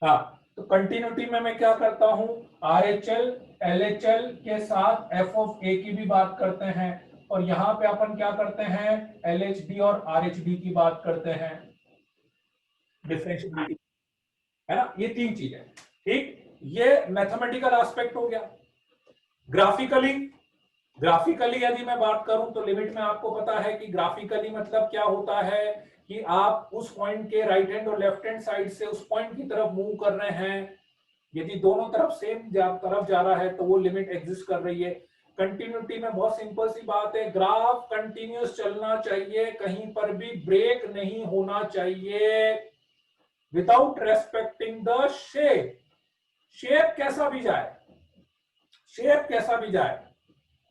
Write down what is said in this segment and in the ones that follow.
हाँ, तो कंटिन्यूटी में मैं क्या करता हूं, RHL LHL के साथ f ऑफ a की भी बात करते हैं, और यहां पे अपन क्या करते हैं, LHD और RHD की बात करते हैं, डिफरेंशियबिलिटी, है ना। ये तीन चीजें, ठीक। ये मैथमेटिकल एस्पेक्ट हो गया। ग्राफिकली, ग्राफिकली यदि मैं बात करूं तो लिमिट में आपको पता है कि ग्राफिकली मतलब क्या होता है कि आप उस पॉइंट के राइट हैंड और लेफ्ट हैंड साइड से उस पॉइंट की तरफ मूव कर रहे हैं, यदि दोनों तरफ सेम तरफ जा रहा है तो वो लिमिट एग्जिस्ट कर रही है। कंटिन्यूटी में बहुत सिंपल सी बात है, ग्राफ कंटिन्यूअस चलना चाहिए, कहीं पर भी ब्रेक नहीं होना चाहिए, without respecting the shape. Shape कैसा भी जाए, शेप कैसा भी जाए,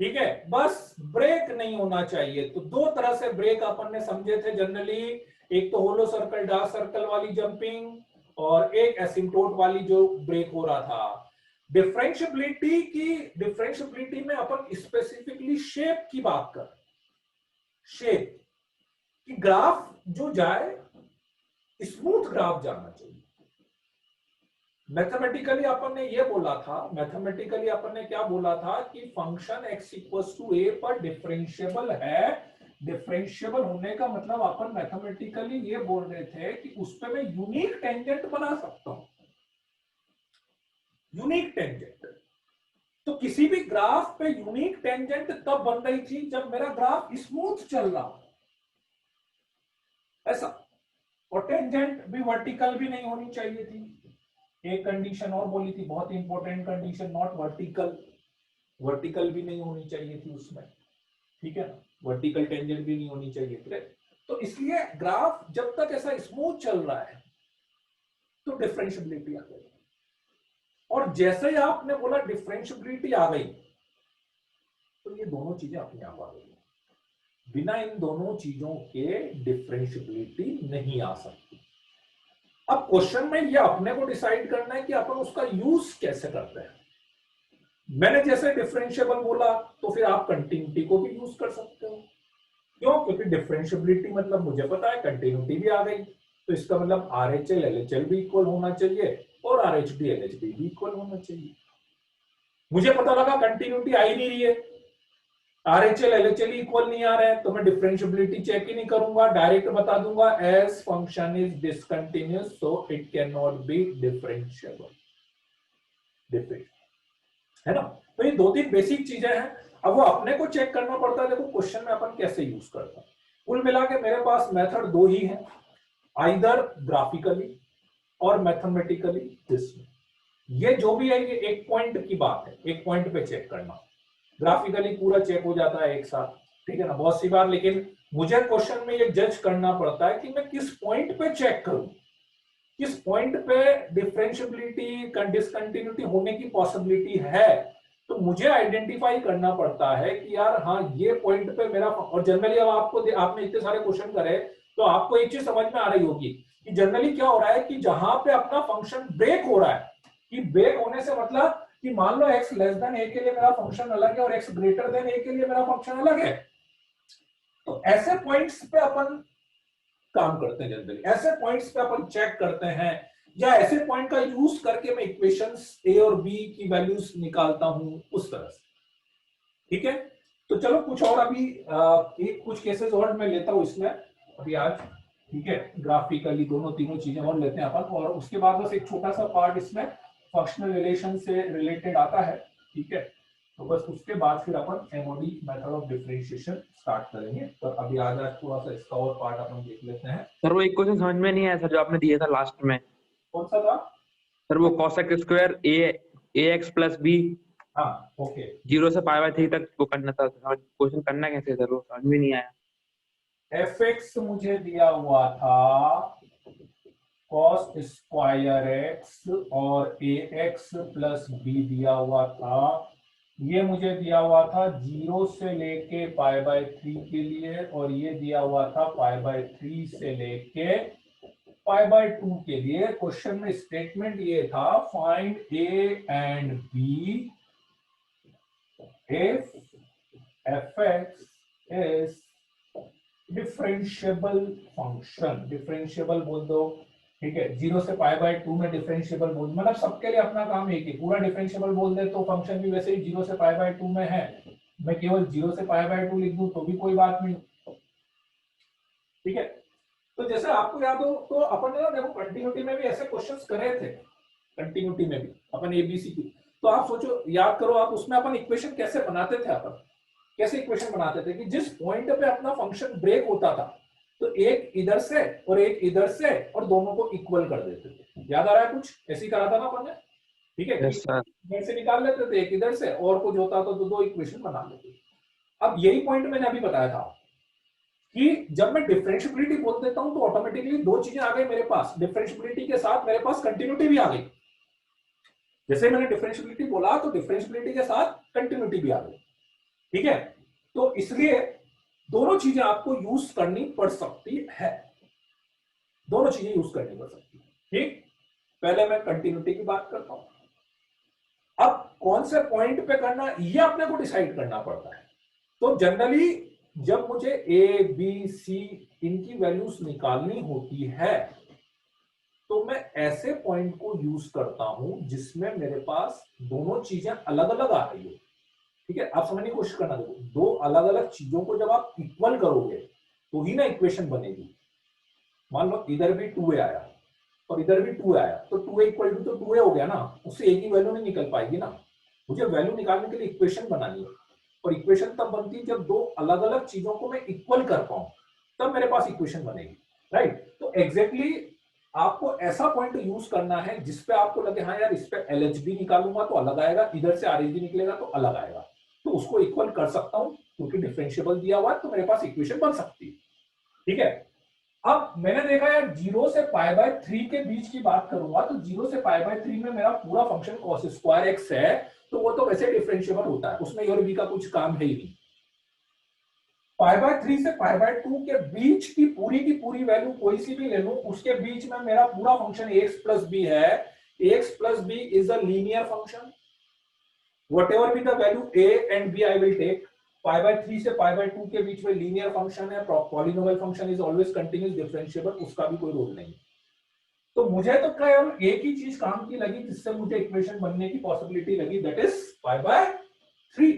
ठीक है, बस ब्रेक नहीं होना चाहिए। तो दो तरह से ब्रेक अपन ने समझे थे जनरली, एक तो होलो सर्कल डार्क सर्कल वाली जंपिंग, और एक एसिम्प्टोट वाली जो ब्रेक हो रहा था। डिफरेंशियबिलिटी में अपन स्पेसिफिकली शेप की बात कर, शेप कि ग्राफ जो जाए स्मूथ ग्राफ जाना चाहिए। मैथमेटिकली अपन ने ये बोला था, मैथमेटिकली अपन ने क्या बोला था कि function x equals to a पर डिफरेंशिएबल है। डिफरेंशिएबल होने का मतलब अपन मैथमेटिकली ये बोल रहे थे कि उस पे मैं यूनिक टेंजेंट बना सकता हूं, यूनिक टेंजेंट। तो किसी भी ग्राफ पे यूनिक टेंजेंट तब बन रही थी जब मेरा ग्राफ स्मूथ चल रहा हो, ऐसा। और टेंजेंट भी वर्टिकल भी नहीं होनी चाहिए थी। एक कंडीशन और बोली थी, बहुत important condition, not vertical, vertical भी नहीं होनी चाहिए थी उसमें, ठीक है ना, वर्टिकल टेंजेंट भी नहीं होनी चाहिए थी। तो इसलिए ग्राफ जब तक ऐसा स्मूथ चल रहा है तो डिफरेंशियबिलिटी आ गई, और जैसे ही आपने बोला डिफरेंशियबिलिटी आ गई तो ये दोनों चीजें अपने आप आ गई। बिना इन दोनों चीजों के डिफरेंशियबिलिटी नहीं आ सकती। अब क्वेश्चन में ये अपने को डिसाइड करना है कि अपन उसका यूज कैसे करते हैं। मैंने जैसे डिफरेंशिएबल बोला तो फिर आप कंटिन्यूटी को भी यूज कर सकते हो। क्यों? क्योंकि डिफरेंशियबिलिटी मतलब मुझे पता है कंटिन्यूटी भी आ गई, तो इसका मतलब RHL LHL भी इक्वल होना चाहिए और RHD LHD भी इक्वल होना चाहिए। मुझे पता लगा कंटिन्यूटी आ ही नहीं रही है, RHL LHL इक्वल नहीं आ रहे हैं, तो मैं डिफरेंशियबिलिटी चेक ही नहीं करूंगा, डायरेक्ट बता दूंगा as function is discontinuous so it can not be differentiable, है ना। तो ये दो तीन बेसिक चीजें हैं। अब वो अपने को चेक करना पड़ता है, देखो क्वेश्चन में अपन कैसे यूज करते हैं। कुल मिला के मेरे पास मेथड दो ही है, आइदर ग्राफिकली और मैथमेटिकली। दिस ये जो भी है ये एक पॉइंट की बात है, एक पॉइंट पे चेक करना। ग्राफिकली पूरा चेक हो जाता है एक साथ, ठीक है ना, बहुत सी बार। लेकिन मुझे क्वेश्चन में ये जज करना पड़ता है कि मैं किस पॉइंट पे चेक करूं, किस पॉइंट पे डिफरेंशियबिलिटी डिसकंटिन्यूटी होने की पॉसिबिलिटी है। तो मुझे आइडेंटिफाई करना पड़ता है कि यार हाँ ये पॉइंट पे मेरा, और जनरली अब आपने इतने सारे क्वेश्चन करे तो आपको एक चीज समझ में आ रही होगी कि जनरली क्या हो रहा है कि जहां पे अपना फंक्शन ब्रेक हो रहा है, कि ब्रेक होने से मतलब कि मान लो x लेस देन a के लिए मेरा फंक्शन अलग है और x ग्रेटर देन a के लिए मेरा फंक्शन अलग है, तो ऐसे पॉइंट्स पे अपन काम करते हैं। जनरली ऐसे पॉइंट्स पे अपन चेक करते हैं, या ऐसे पॉइंट का यूज करके मैं इक्वेशंस ए और बी की वैल्यूज निकालता हूं उस तरह से, ठीक है। तो चलो कुछ और अभी कुछ केसेस और मैं लेता हूं इसमें अभी आज, ठीक है। ग्राफिकली दोनों तीनों चीजें और लेते हैं अपन, और उसके बाद बस एक छोटा सा पार्ट इसमें फंक्शनल रिलेशन से रिलेटेड आता है, ठीक है। तो बस उसके बाद फिर अपन MOD method of differentiation start करेंगे। तो अभी आज थोड़ा सा इसका और पार्ट अपन देख लेते हैं। सर वो एक क्वेश्चन समझ में नहीं आया सर, जो आपने दिया था लास्ट में। कौन सा था सर वो cosec square ax plus b हाँ ओके, 0 से π/3 तक वो करना था, क्वेश्चन करना कैसे सर, वो समझ में नहीं आया। fx मुझे दिया हुआ था cos स्क्वायर x और ax प्लस b दिया हुआ था। ये मुझे दिया हुआ था 0 से लेके π/3 के लिए, और ये दिया हुआ था π/3 से लेके π/2 के लिए। क्वेश्चन में स्टेटमेंट ये था find a and b if fx is differentiable function, differentiable बोल दो, ठीक है, 0 से पाई बाय 2 में डिफरेंशिएबल बोल, मतलब सबके लिए अपना काम एक ही, पूरा डिफरेंशिएबल बोल दे तो फंक्शन भी वैसे ही 0 से पाई बाय 2 में है, मैं केवल 0 से पाई बाय 2 लिख दूं तो भी कोई बात नहीं। ठीक है, तो जैसे आपको याद हो तो अपन ने ना देखो कंटिन्यूटी में भी ऐसे क्वेश्चंस करे थे, कंटिन्यूटी में भी अपन एबीसी की, तो आप सोचो याद करो आप, उसमें अपन इक्वेशन कैसे बनाते थे, अपन कैसे इक्वेशन बनाते थे कि जिस पॉइंट पे अपना फंक्शन ब्रेक होता था तो एक इधर से और एक इधर से और दोनों को इक्वल कर देते थे, याद आ रहा है कुछ ऐसे ही करा था ना अपन ने। ठीक है, यस सर। इधर से निकाल लेते थे एक इधर से, और कुछ होता तो दो इक्वेशन बना लेते। अब यही पॉइंट मैंने अभी बताया था कि जब मैं डिफरेंशियबिलिटी बोल देता हूं तो ऑटोमेटिकली दो चीजें आ गई मेरे पास, डिफरेंशियबिलिटी के साथ मेरे पास कंटिन्यूटी भी आ गई। जैसे मैंने डिफरेंशियबिलिटी बोला तो डिफरेंशियबिलिटी के साथ कंटिन्यूटी भी आ गई। ठीक है, तो इसलिए दोनों चीजें आपको यूज करनी पड़ सकती है, दोनों चीजें यूज करनी पड़ सकती है। ठीक, पहले मैं कंटिन्यूटी की बात करता हूं, अब कौन से पॉइंट पे करना ये अपने को डिसाइड करना पड़ता है। तो जनरली जब मुझे ए बी सी इनकी वैल्यूज निकालनी होती है तो मैं ऐसे पॉइंट को यूज करता हूं जिसमें मेरे पास दोनों चीजें अलग अलग आ रही हो। ठीक है, आप समझने की कोशिश करना, देखो दो अलग अलग चीजों को जब आप इक्वल करोगे तो ही ना इक्वेशन बनेगी। मान लो इधर भी 2a आया और इधर भी 2a आया तो 2a इक्वल टू तो 2a हो गया ना, उससे एक ही वैल्यू नहीं निकल पाएगी ना, मुझे वैल्यू निकालने के लिए इक्वेशन बनानी है, और इक्वेशन तब बनती है जब दो अलग अलग चीजों को मैं इक्वल कर पाऊं, तब मेरे पास इक्वेशन बनेगी। राइट, तो एग्जैक्टली आपको ऐसा पॉइंट यूज करना है जिसपे आपको लगे हाँ यार इस पे एलएचबी निकालूंगा तो अलग आएगा, इधर से आरएचबी निकलेगा तो अलग आएगा, तो उसको इक्वल कर सकता हूं क्योंकि डिफरेंशिएबल दिया हुआ है तो मेरे पास इक्वेशन बन सकती है। ठीक है, अब मैंने देखा यार 0 से पाई बाय 3 के बीच की बात करूंगा तो 0 से पाई बाय 3 में मेरा पूरा फंक्शन cos स्क्वायर एक्स है, तो वो तो वैसे डिफरेंशिएबल होता है, उसमें ए और बी का कुछ काम है ही नहीं। पाई बाय 3 से पाई बाय 2 के बीच की पूरी वैल्यू कोई सी भी ले लूं, उसके बीच में मेरा पूरा फंक्शन एक्स प्लस बी है, x plus b is a linear function, whatever be the value a and b I will take, pi by 3 से pi by 2 के बीच में लीनियर फंक्शन है, polynomial function is always continuous differentiable, उसका भी कोई role नहीं। तो मुझे तो केवल एक ही चीज काम की लगी जिससे मुझे इक्वेशन बनने की पॉसिबिलिटी लगी, दैट इज पाई बाय 3,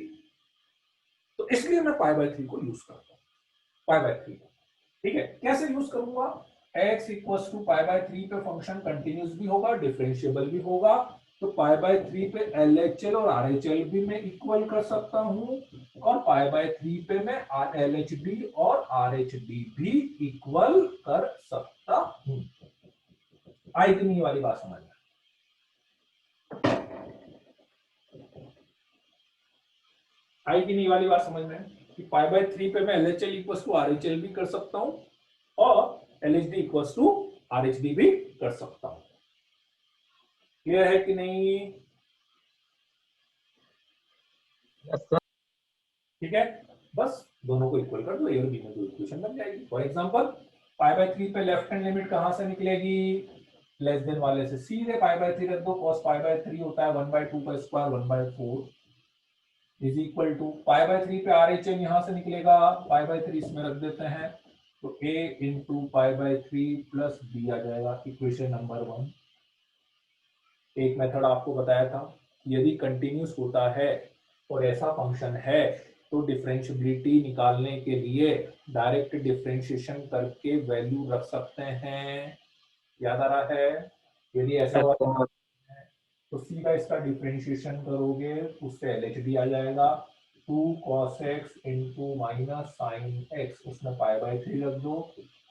तो इसलिए मैं पाई बाय 3 को यूज करता हूं, पाई बाय 3। ठीक है, कैसे यूज करूंगा, x equals to pi by 3 पे फंक्शन कंटिन्यूअस भी होगा डिफरेंशिएबल भी होगा, तो पाई बाय 3 पे LHL और RHL भी मैं इक्वल कर सकता हूं, और पाई बाय 3 पे मैं LHB और RHD भी इक्वल कर सकता हूं। आई कि नहीं वाली बात समझ में, आई कि नहीं वाली बात समझ में कि पाई बाय 3 पे मैं LHL इक्वल्स टू RHL भी कर सकता हूं और LHD इक्वल्स टू RHD भी कर सकता हूं। क्लियर है कि नहीं, ठीक है, बस दोनों को इक्वल कर दो, ए और बी में दो इक्वेशन बन जाएगी। फॉर एग्जांपल पाई बाय 3 पे लेफ्ट हैंड लिमिट कहां से निकलेगी, लेस देन वाले से, सीधे पाई बाय 3 रख दो, cos पाई बाय 3 होता है 1/2 का square 1/4 is equal to pi by 3 पे RHN यहां से निकलेगा, पाई बाय 3 इसमें रख देते हैं तो a into pi by 3 plus b आ जाएगा, इक्वेशन नंबर 1। एक मेथड आपको बताया था, यदि कंटिन्यूस होता है और ऐसा फंक्शन है तो डिफरेंशियबिलिटी निकालने के लिए डायरेक्ट डिफरेंशिएशन करके वैल्यू रख सकते हैं, याद आ रहा है, यदि ऐसा हुआ तो सीधा इसका डिफरेंशिएशन करोगे उससे LHD आ जाएगा, 2 cos x into minus sine x, उसमें पाई बाय 3 रख दो,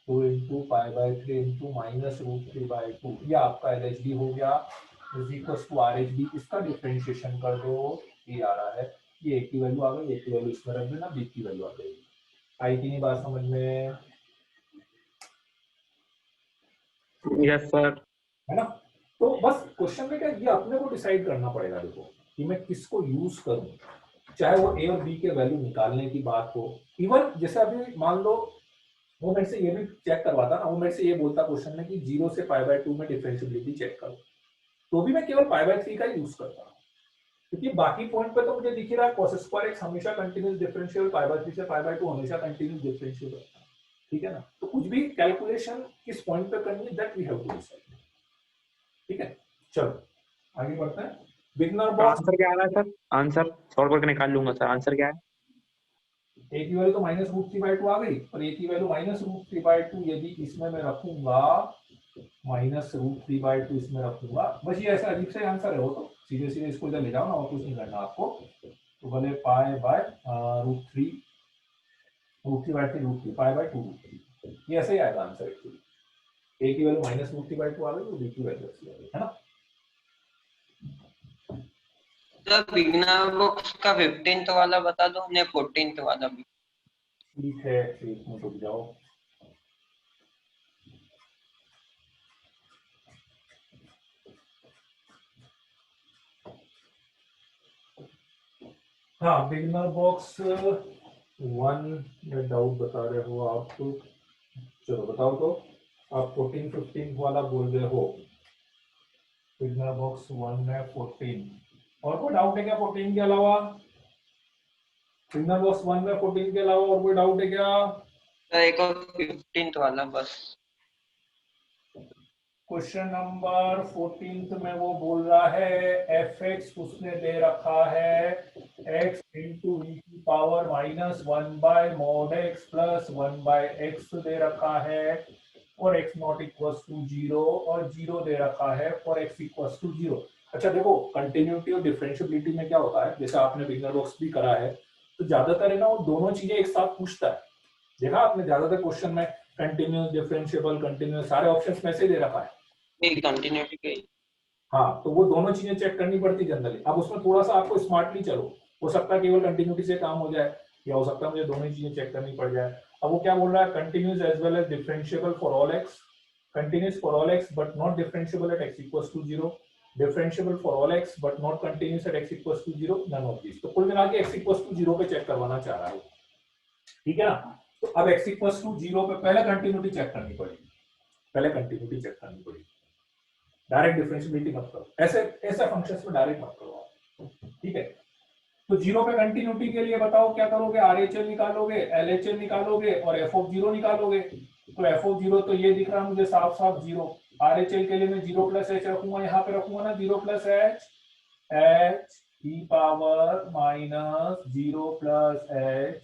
2 into pi by 3 into minus √3/2, ये आपका LHD हो गया, इज इक्वल टू RHD, इसका डिफरेंशिएशन कर दो, ये आ रहा है, ये एक की वैल्यू आ गई, एक की वैल्यू इसमें रख देना, बी की वैल्यू आ गई। आई की नहीं बात समझ में, यस सर। है ना। तो बस क्वेश्चन में क्या, ये अपने को डिसाइड करना पड़ेगा, देखो कि मैं किसको यूज करूं, चाहे वो ए और बी के वैल्यू निकालने की बात हो, इवन जैसे अभी मान लो वो मेरे से ये भी चेक करवाता ना, वो मेरे से ये बोलता क्वेश्चन में कि 0 से पाई बाय 2 में डिफरेंशियबिलिटी चेक करो, तो भी मैं केवल पाई बाय 3 का यूज करता हूं, क्योंकि बाकी पॉइंट पे तो मुझे दिख ही रहा है cos स्क्वायर एक्स हमेशा कंटिन्यूअस डिफरेंशियल, पाई बाय 3 से पाई बाय 2 हमेशा कंटिन्यूअस डिफरेंशियल, ठीक है ना। तो कुछ भी कैलकुलेशन किस पॉइंट पे करनी है that we have to decide. चलो आगे बढ़ते हैं। बिगनर तो बॉक्स, आंसर क्या आ रहा है सर? आंसर सॉल्व करके निकाल लूंगा सर, आंसर क्या है? ए की वैल्यू तो -√3/2 आ गई, और ए की वैल्यू -√3/2 यदि इसमें मैं रखूंगा, -√3/2 इसमें रखूंगा, बस ये ऐसा अजीब से आंसर है, वो तो सीधे सीधे इसको इधर ले जाओ ना, और कुछ नहीं करना आपको। तो भले पाई/√3, √3/3 √3 पाई/2 √3, ये ऐसे ही आएगा आंसर एक्चुअली। ए की वैल्यू -√3/2 आ गई, तो बी की वैल्यू ऐसी आ गई, है ना। तो बिगनर बॉक्स का 15th वाला बता दो ने 14th वाला भी। ठीक है, एक मिनट रुक जाओ। हाँ, बिगनर बॉक्स 1 में डाउट बता रहे हो आप, तो चलो बताओ तो। आप 14-15 वाला बोल रहे हो, बिगनर बॉक्स 1 में 14, और कोई डाउट है क्या 14 के अलावा? बिगनर बॉक्स 1 में 14 के अलावा और कोई डाउट है क्या? तो एक और 15th वाला बस। क्वेश्चन नंबर 14 में वो बोल रहा है fx उसने दे रखा है x इंटू e की power -1/mod x plus 1/x दे रखा है, और x नॉट इक्वल टू 0, और 0 दे रखा है और x इक्वल टू 0। अच्छा देखो, कंटिन्यूटी और डिफरेंशियबिलिटी में क्या होता है, जैसे आपने बिगनर बॉक्स भी करा है, तो ज्यादातर है ना वो दोनों चीजें एक साथ पूछता है। देखा आपने ज्यादातर क्वेश्चन में कंटिन्यूस, डिफरेंशिएबल, कंटिन्यूस सारे ऑप्शंस में से दे रखा है। कंटिन्यूटी के। हाँ, तो वो दोनों चीजें चेक करनी पड़ती जनरली। अब उसमें थोड़ा सा आपको स्मार्टली चलो, हो सकता है केवल कंटिन्यूटी से काम हो जाए, या हो सकता है मुझे दोनों ही चीजें चेक करनी पड़ जाए। अब वो क्या बोल रहा है, continuous as well as differentiable for all x, continuous for all x but not differentiable at x equals to 0, differentiable for all x but not continuous at x equals to 0, none of this. तो कुल मिला के x equals to 0 पे check करवाना चाह रहा है, ठीक है ना। तो अब एक्स इक्वल्स टू 0 पे पहले कंटिन्यूटी चेक करनी पड़ेगी, पहले कंटिन्यूटी चेक करनी पड़ेगी। डायरेक्ट डिफरेंशियबिलिटी मत करो, ऐसे ऐसे फंक्शंस में डायरेक्ट मत करो, ठीक है। तो 0 पे कंटिन्यूटी के लिए बताओ क्या करोगे, आरएचएल निकालोगे, एलएचएल निकालोगे और एफ ऑफ 0 निकालोगे। तो एफ ऑफ 0 तो ये दिख रहा है मुझे साफ साफ 0। आरएचएल के लिए मैं 0 प्लस एच रखूंगा, यहाँ पे रखूंगा ना 0 प्लस एच, एच की पावर -0 प्लस एच,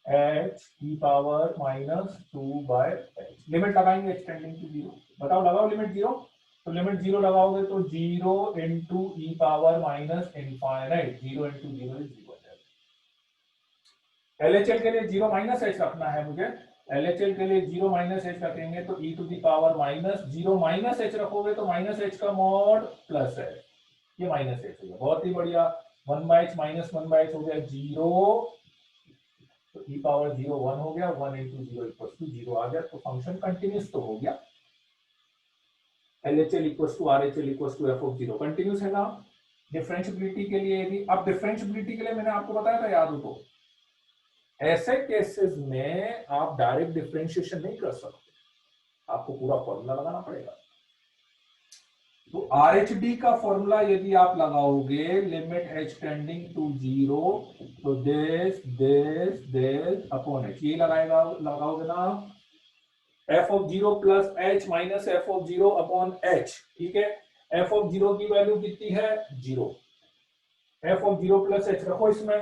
एच की पावर -2/h। लिमिट लगाएंगे एच टेंडिंग टू 0, बताओ लगाओ लिमिट 0। तो लिमिट 0 लगाओगे तो 0 into E power minus infinite, 0 into 0 is 0। LHL के लिए 0 माइनस एच रखना है मुझे, एलएचएल के लिए 0 माइनस एच रखेंगे तो e to the power -0 minus h रखोगे तो माइनस एच का मॉड प्लस है, ये माइनस एच हो गया, बहुत ही बढ़िया। 1/h माइनस 1/h हो गया 0, तो e पावर 0 1 हो गया, 1 इंटू 0 इक्वल टू 0 आ गया, तो फंक्शन कंटिन्यूस तो हो गया। LHL equal to RHL equal to f of 0 continuous है ना। डिफरेंशियबिलिटी के लिए भी, अब डिफरेंशियबिलिटी के लिए मैंने आपको बताया था, याद हो तो, ऐसे केसेस में आप डायरेक्ट डिफरेंशिएशन नहीं कर सकते, आपको पूरा फॉर्मूला लगाना पड़ेगा। तो RHD का फॉर्मूला यदि आप लगाओगे, लिमिट h टेंडिंग टू 0, तो दिस अपॉन h, ये लगाओगे ना, f of 0 plus h minus f of 0 upon h, ठीक है। f ऑफ 0 की वैल्यू कितनी है 0, f ऑफ 0 प्लस h रखो इसमें।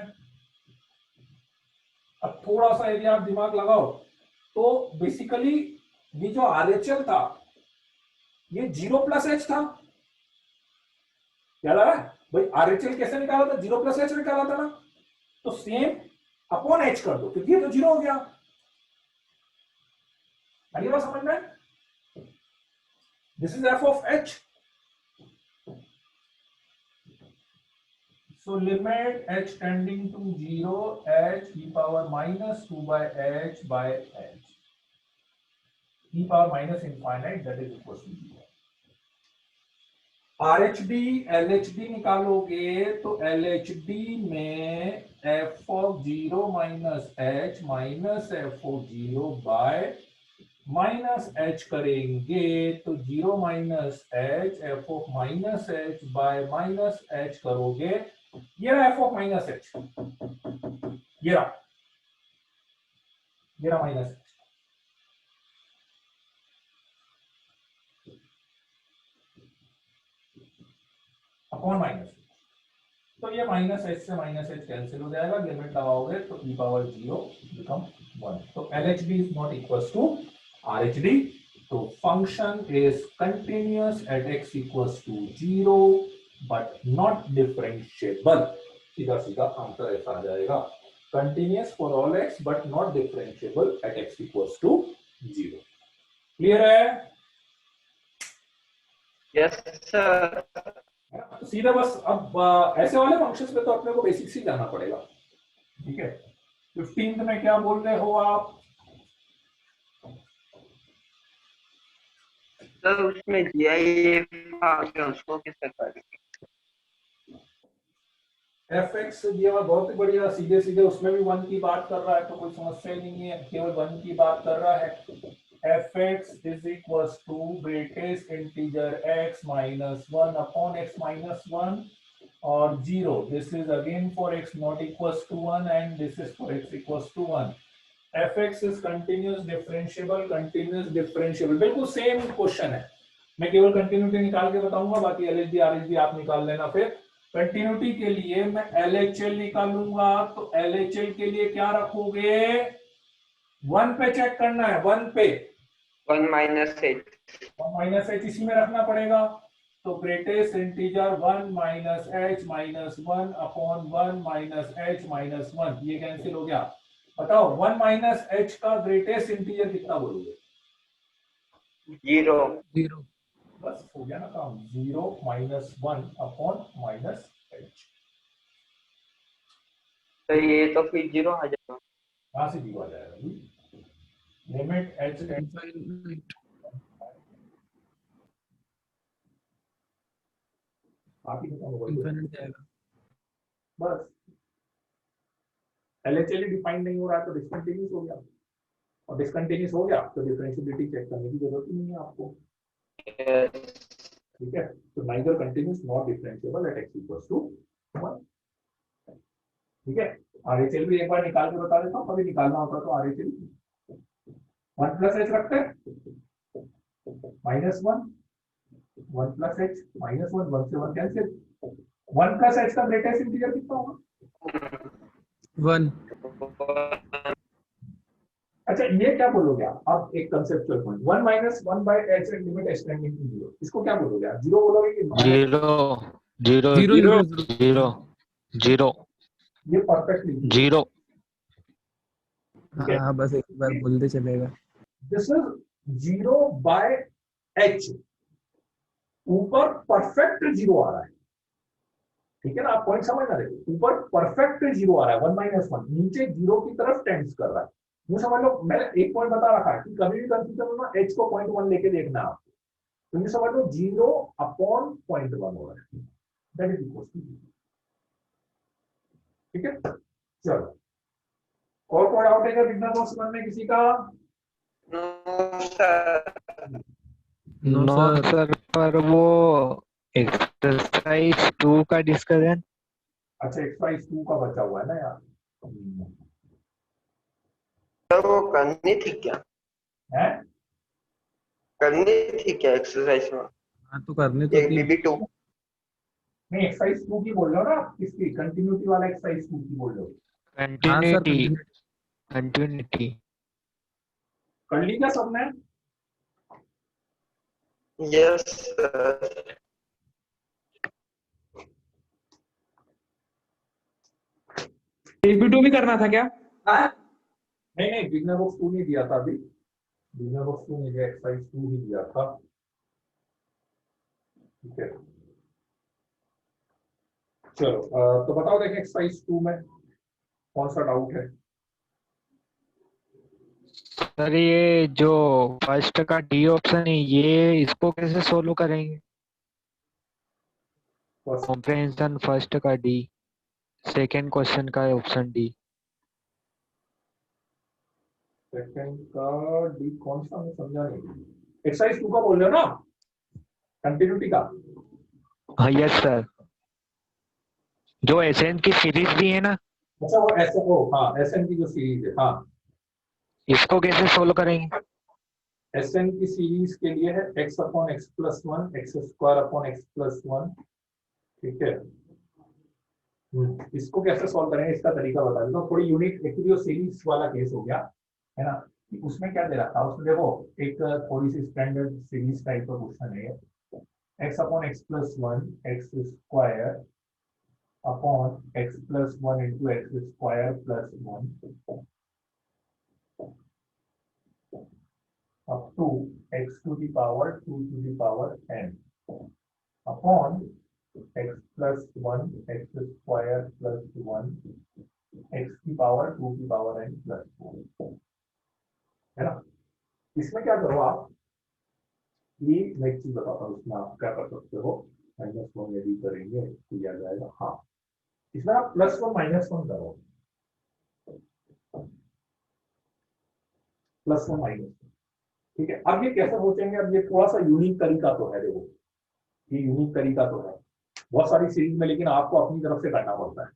अब थोड़ा सा यदि आप दिमाग लगाओ तो बेसिकली ये जो RHL था ये 0 प्लस h था, क्या लगा भाई, RHL कैसे निकाला था, 0 प्लस h निकाला था ना, तो सेम अपॉन h कर दो क्योंकि ये तो 0 हो गया। आगे बात समझ में, this is f of h, so limit h tending to 0, h e power -2/h by h, e power minus infinite, that is equal to 0। RHD LHD निकालोगे तो LHD में f of 0 minus h minus f of 0 by minus h करेंगे तो 0 minus h f of minus h by minus h करोगे, ये रहा f of minus h, ये रहा माइनस h। अपॉन माइनस, तो ये माइनस एच से माइनस एच कैंसिल हो जाएगा, लिमिट लगाओगे तो e पावर 0 बिकम 1। तो LHD is not equals to RHD। तो function is continuous at x equals to 0 but not differentiable. सीधा सीधा आंसर ऐसा आ जाएगा, continuous for all x but not differentiable at x equals to 0। Clear है? Yes sir. तो सीधा बस अब ऐसे वाले फंक्शंस पे तो अपने को बेसिक्स ही जाना पड़ेगा। ठीक है, 15th में क्या बोल रहे हो आप? सर उसमें GIF उसको किससे करेंगे? fx दिया हुआ बहुत ही बढ़िया, सीधे सीधे उसमें भी 1 की बात कर रहा है, तो कोई समस्या ही नहीं है, केवल 1 की बात कर रहा है। fx is equals to greatest integer x minus 1 upon x minus 1 or 0. This is again for x not equals to 1 and this is for x equals to 1. fx is continuous differentiable, बिल्कुल same question है। मैं केवल continuity निकाल के बताऊंगा, बाकी LHD RHD आप निकाल लेना। फिर कंटिन्यूटी के लिए मैं LHL निकालूंगा, तो LHL के लिए क्या रखोगे? 1 पे चेक करना है, 1 पे 1 माइनस h इसी में रखना पड़ेगा। तो greatest integer 1 minus h minus 1 upon 1 minus h minus 1, ये कैंसिल हो गया। बताओ 1 माइनस h का ग्रेटेस्ट इंटीजर कितना बोलोगे? 0। बस हो गया ना काम, 0 माइनस 1 अपॉन माइनस h। तो ये तो फिर 0 आ जाएगा। कहां से 0 आ जाएगा? लिमिट h आप ही बताओ। बस LHL डिफाइन नहीं हो रहा है तो डिसकंटिन्यूअस हो गया, और डिसकंटिन्यूअस हो गया तो डिफरेंशिएबिलिटी चेक करने की जरूरत ही नहीं है आपको। ठीक है, तो neither continuous not differentiable at x equals to 1। ठीक है, RHL भी एक बार निकाल के बता देता हूं, कभी निकालना होता तो RHL 1 प्लस h रखते हैं, माइनस 1 1 प्लस h माइनस 1, 1 से 1 कैंसिल। 1 प्लस h का ग्रेटेस्ट इंटीजर कितना होगा? 1। अच्छा, ये क्या बोलोगे आप? अब एक conceptual point, 1 minus 1 by h and limit h tending to 0, इसको क्या बोलोगे आप? 0 बोलोगे कि जीरो जीरो जीरो जीरो ये परफेक्टली 0। हाँ बस एक बार बोलते चलेगा। दिस इज 0 बाय h, ऊपर परफेक्ट 0 आ रहा है। ठीक है ना, आप पॉइंट समझ ना रहे, ऊपर परफेक्ट 0 आ रहा है 1 माइनस 1, नीचे 0 की तरफ टेंड्स कर रहा है। ये समझ लो, मैंने एक पॉइंट बता रखा है कि कभी भी कंफ्यूजन हो ना, h को 0.1 लेके देखना है आपको, तो ये समझ लो 0 अपॉन 0.1 हो रहा है, दैट इज इक्वल टू 0। ठीक है, चलो और कोई डाउट है बिगनर बॉक्स में किसी का? नो सर, पर वो एक्सरसाइज 2 का डिस्कशन। अच्छा, एक्सरसाइज 2 का बचा हुआ है ना यार, तो वो करनी थी क्या? है करनी थी क्या एक्सरसाइज में? हाँ तो करने तो थी। BB2 नहीं, एक्सरसाइज 2 की बोल रहे हो ना आप? किसकी? कंटिन्यूटी वाला एक्सरसाइज 2 की बोल रहे हो? कंटिन्यूटी कंटिन्यूटी कर ली क्या सबने? यस BB2 भी करना था क्या? नहीं नहीं, बिगनर बॉक्स 2 नहीं दिया था अभी, बिगनर बॉक्स 2 नहीं दिया, एक्सरसाइज 2 ही दिया था। ठीक है, चलो तो बताओ देखें एक्सरसाइज 2 में कौन सा डाउट है? सर ये जो फर्स्ट का डी ऑप्शन है, ये इसको कैसे सोल्व करेंगे? कॉम्प्रिहेंशन फर्स्ट का डी, सेकेंड क्वेश्चन का ऑप्शन डी। सेकंड का डी कौन सा, मैं समझा नहीं। एक्सरसाइज 2 का बोल रहे हो ना, कंटिन्यूटी का? हाँ यस सर, जो एसएन की सीरीज भी है ना। अच्छा, वो एस ओ, हाँ एसएन की जो सीरीज है, हाँ इसको कैसे सोल्व करेंगे? एसएन की सीरीज के लिए है x upon x plus 1, x square upon x plus 1 ठीक है। इसको कैसे सॉल्व करेंगे, इसका तरीका बता देता हूँ। थोड़ी यूनिक, एक्चुअली वो सीरीज वाला केस हो गया है ना, कि उसमें क्या दे रखा था, उसमें देखो एक थोड़ी सी स्टैंडर्ड सीरीज टाइप का क्वेश्चन है, x upon x plus one x square upon x plus one into x square plus one up to x to the power 2 to the power n upon x plus one x square plus one x की power 2 की power n plus one, है ना। इसमें क्या करो आप, ये मैं एक चीज बताता हूँ, इसमें आप क्या कर सकते हो, माइनस वन यदि करेंगे तो यह आ जाएगा, हाँ इसमें आप प्लस वन माइनस वन करो, प्लस वन माइनस, ठीक है। अब ये कैसे सोचेंगे, अब ये थोड़ा सा यूनिक तरीका तो है, देखो ये यूनिक तरीका तो है बहुत सारी सीरीज में, लेकिन आपको अपनी तरफ से करना पड़ता है,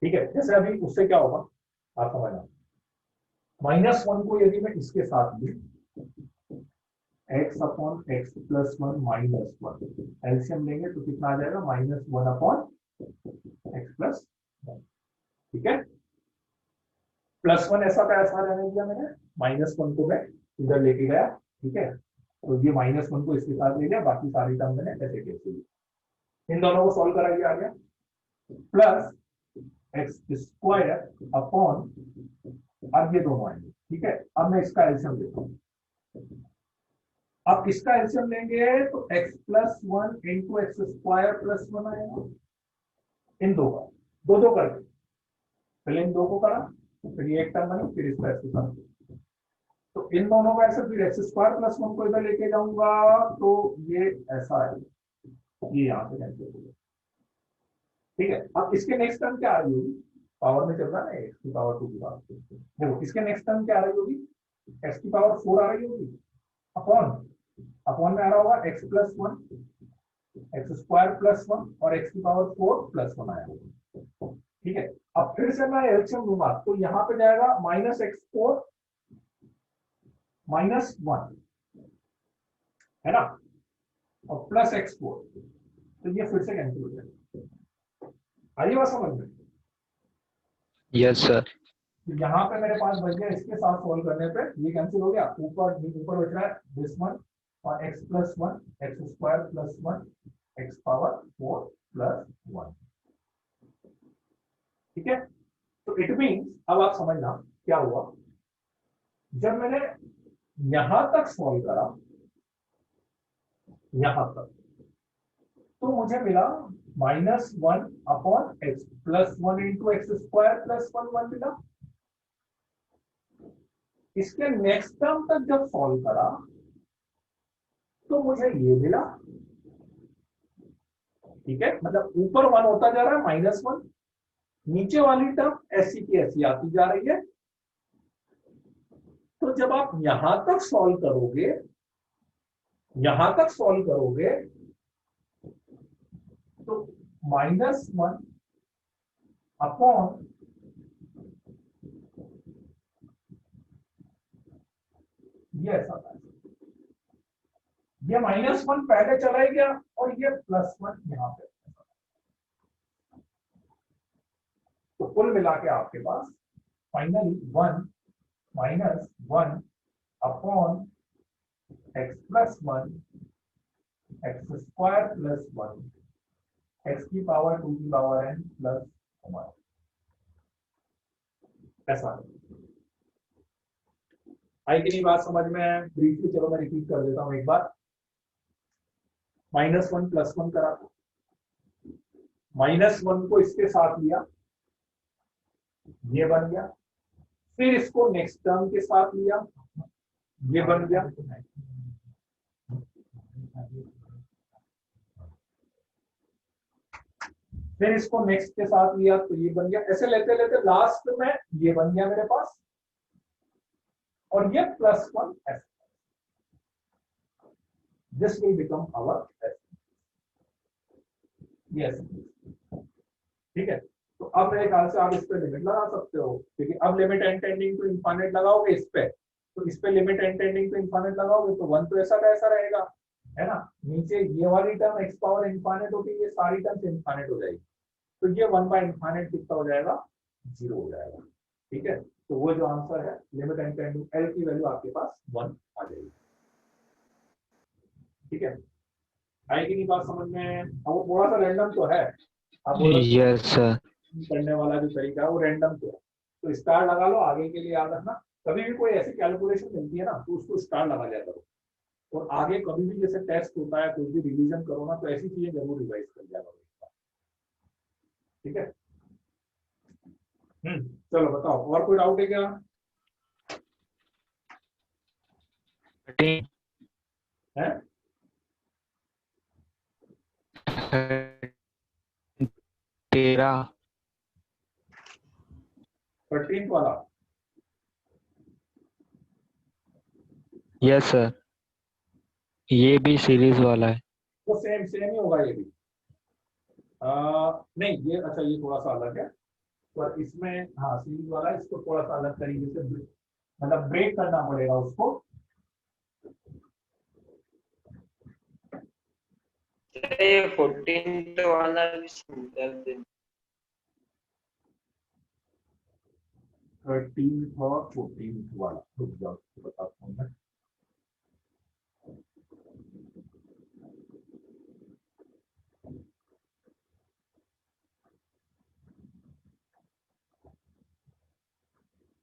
ठीक है। जैसे अभी उससे क्या होगा आप समझना, माइनस वन को यदि मैं इसके साथ लूं, x upon x plus one minus one, LCM लेंगे तो कितना आ जाएगा, minus one upon x plus one, ठीक है। प्लस वन ऐसा का ऐसा रहने दिया मैंने, माइनस वन को मैं इधर लेके गया, ठीक है। तो ये माइनस वन को इसके साथ ले लिया, बाकी सारी टर्म मैंने ऐसे कैसे ली, इन दोनों को सॉल्व करा दिया, आ गया प्लस एक्स स्क्वायर अपॉन, अब ये दोनों आएंगे, ठीक है। अब मैं इसका एलसीएम लेता हूँ, अब इसका एलसीएम लेंगे तो x plus one into x square plus one आएगा, इन दो का दो दो करके, पहले इन दो को करा, फिर ये एक टर्म बनी, फिर इसका एक्स स्क्वायर, तो इन दोनों का ऐसे, फिर एक्स स्क्वायर प्लस वन को इधर लेके जाऊंगा तो ये ऐसा है, ये यहाँ से कैंसिल हो गया, ठीक है। अब इसके नेक्स्ट टर्म क्या आ रही होगी, पावर में चल रहा है एक्स की पावर 2 की पावर, देखो इसके नेक्स्ट टर्म क्या आ रही होगी, एक्स की पावर 4 आ रही होगी, अपॉन में आ रहा होगा x plus one x square plus one और एक्स की पावर 4 प्लस वन आया होगा, ठीक है। अब फिर से मैं एलसीएम लूंगा तो यहाँ पे जाएगा minus x four minus one, है ना, और प्लस एक्स फोर, तो ये फिर से कैंसिल हो जाएगा, आइए बात समझ में। Yes sir. तो यहाँ पे मेरे पास बच गया, इसके साथ सॉल्व करने पे ये कैंसिल हो गया, ऊपर बच रहा है दिस वन और x plus one x square plus one x power 4 plus one, ठीक है। तो इट मीन्स, अब आप समझना क्या हुआ, जब मैंने यहां तक सॉल्व करा, यहां तक, तो मुझे मिला minus one upon x plus one into x square plus one one मिला। इसके नेक्स्ट टर्म तक जब सॉल्व करा तो मुझे ये मिला, ठीक है, मतलब ऊपर वन होता जा रहा है माइनस वन, नीचे वाली टर्म ऐसी की ऐसी आती जा रही है। तो जब आप यहां तक सॉल्व करोगे, यहां तक सॉल्व करोगे तो माइनस वन अपॉन ये ऐसा था, ये माइनस वन पहले चला ही गया और ये प्लस वन यहां पे, तो कुल मिला के आपके पास finally one minus one upon x plus one x square plus one x की पावर 2 की पावर n प्लस वन, ऐसा आई कि नहीं बात समझ में। ब्रीफली चलो मैं रिपीट कर देता हूं एक बार, माइनस वन प्लस वन करा, माइनस वन को इसके साथ लिया, ये बन गया, फिर इसको नेक्स्ट टर्म के साथ लिया, ये बन गया, फिर इसको नेक्स्ट के साथ लिया तो ये बन गया, ऐसे लेते लेते लास्ट में ये बन गया मेरे पास, और ये plus one s, this will become our s, yes, ठीक है। तो अब मेरे ख्याल से आप इस पे लिमिट लगा सकते हो, क्योंकि अब limit n tending to infinite लगाओगे इस पे, तो इस पे limit n tending to infinite लगाओगे तो वन तो ऐसा का ऐसा रहेगा, है ना, नीचे ये वाली टर्म x पावर इनफाइनाइट होगी, ये सारी टर्म्स इनफाइनाइट हो जाएगी, तो ये 1 बाय इनफाइनाइट कितना हो जाएगा, 0 हो जाएगा। ठीक है, तो वो जो आंसर है limit n tend to l की वैल्यू आपके पास 1 आ जाएगी। ठीक है, आएगी नहीं बात समझ में? अब वो थोड़ा सा रैंडम तो है, आप बोल सकते यस सर। करने वाला जो तरीका है वो रैंडम तो है, तो स्टार लगा लो, आगे के लिए याद रखना। कभी भी कोई ऐसी कैलकुलेशन मिलती है ना तो उसको स्टार लगा लिया करो, और आगे कभी भी जैसे टेस्ट होता है कुछ भी रिवीजन करो ना तो ऐसी चीजें जरूर रिवाइज कर लिया करो। ठीक है, चलो बताओ और कोई डाउट है क्या? 13 है 13 13 वाला? यस सर, ये भी सीरीज वाला है। तो सेम सेम ही होगा ये भी। नहीं ये अच्छा, ये थोड़ा सा अलग है, पर इसमें हाँ सीरीज वाला है, इसको थोड़ा सा अलग तरीके से मतलब ब्रेक करना पड़ेगा उसको। ये 14th वाला भी समझा दे। 13 और 14 वाला रुक जाओ, बताता हूँ मैं।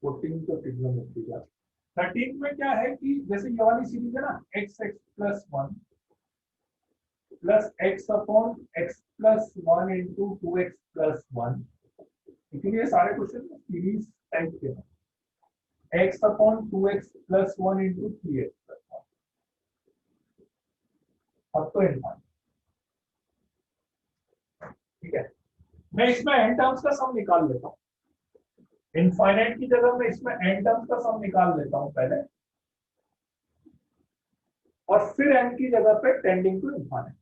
तो ट्रिग्नोमेट्री का 13 में क्या है कि जैसे ये वाली सीरीज है ना, x x plus 1 plus x upon x plus 1 into 2x plus 1, इसलिए सारे क्वेश्चन सीरीज टाइप के हैं। X upon 2x plus 1 into 3x plus 1, अब तो इनफाइनाइट। ठीक है, मैं इसमें n टर्म्स का सम निकाल लेता हूँ, इनफाइनाइट की जगह मैं इसमें n टर्म्स का सम निकाल लेता हूँ पहले, और फिर n की जगह पे टेंडिंग टू इनफाइनाइट।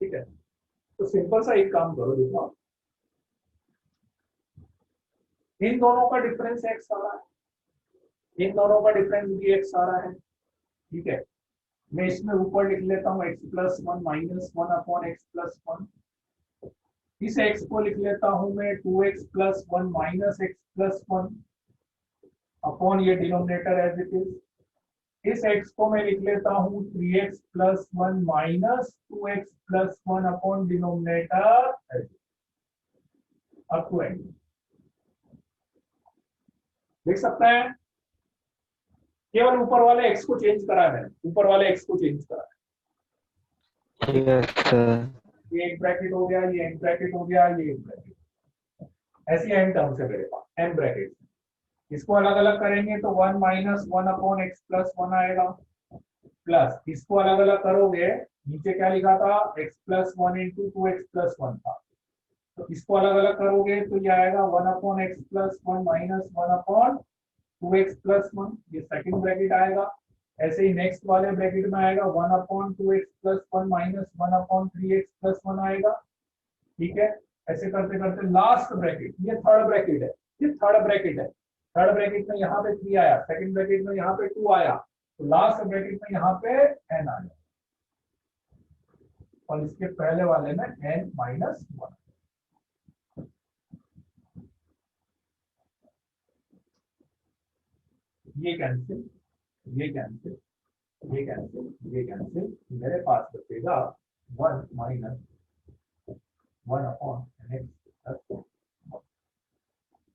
ठीक है, तो सिंपल सा एक काम करो, देखो इन दोनों का डिफरेंस x आ रहा है, इन दोनों का डिफरेंस भी x आ रहा है। ठीक है, मैं इसमें ऊपर लिख लेता हूँ x plus 1 minus 1 upon x plus 1, इस x को लिख लेता हूँ मैं 2x plus 1 minus x plus 1 upon ये डिनोमिनेटर एज इट इज, इस x को मैं लिख लेता हूँ 3x plus 1 minus 2x plus 1 upon denominator up to n. देख सकते हैं, केवल ऊपर वाले x को चेंज करा है, ऊपर वाले x को चेंज करा है। Yes sir. ये एक ब्रैकेट हो गया, ये एक ब्रैकेट हो गया, ये एक ब्रैकेट, ऐसी n टर्म्स है मेरे पास, n ब्रैकेट। इसको अलग अलग करेंगे तो 1 माइनस 1 अपॉन एक्स प्लस 1 आएगा, प्लस इसको अलग अलग करोगे, नीचे क्या लिखा था, x plus 1 into 2x plus 1 था, तो इसको अलग अलग करोगे तो ये आएगा 1 upon x plus 1 minus 1 upon 2x plus 1, ये सेकंड ब्रैकेट आएगा। ऐसे ही नेक्स्ट वाले ब्रैकेट में आएगा 1 upon 2x plus 1 minus 1 upon 3x plus 1 आएगा। ठीक है, ऐसे करते करते लास्ट ब्रैकेट, ये थर्ड ब्रैकेट है, ये थर्ड ब्रैकेट है, थर्ड ब्रैकेट में यहाँ पे 3 आया, सेकंड ब्रैकेट में यहाँ पे 2 आया, तो लास्ट ब्रैकेट में यहाँ पे n आया, और इसके पहले वाले में n माइनस 1। ये कैंसिल, ये कैंसिल, ये कैंसिल, ये कैंसिल, मेरे पास बचेगा 1 माइनस 1 अपॉन एक्स प्लस 1।